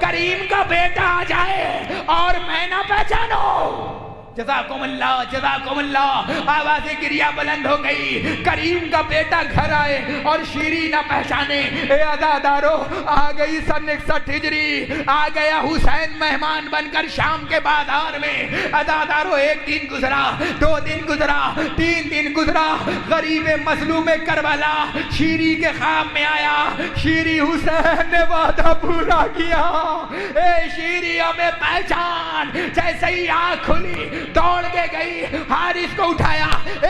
کریم کا بیٹا آ جائے اور میں نہ پہچانو. جزاکم اللہ جزاکم اللہ. آواز گریہ بلند ہو گئی. کریم کا بیٹا گھر آئے اور شیری نہ پہچانے. اے عزادارو آ گئی سن 61 ہجری, آ گیا حسین مہمان بن کر شام کے بازار میں. عزادارو 1 دن گزرا, 2 دن گزرا, 3 دن گزرا. غریب مظلوم کربلا شیری کے خواب میں آیا. شیری حسین نے وعدہ پورا کیا. اے شیری ہمیں پہچان. جیسے ہی آنکھ کھلی دوڑ کے گئی, حارث کو اٹھایا. اے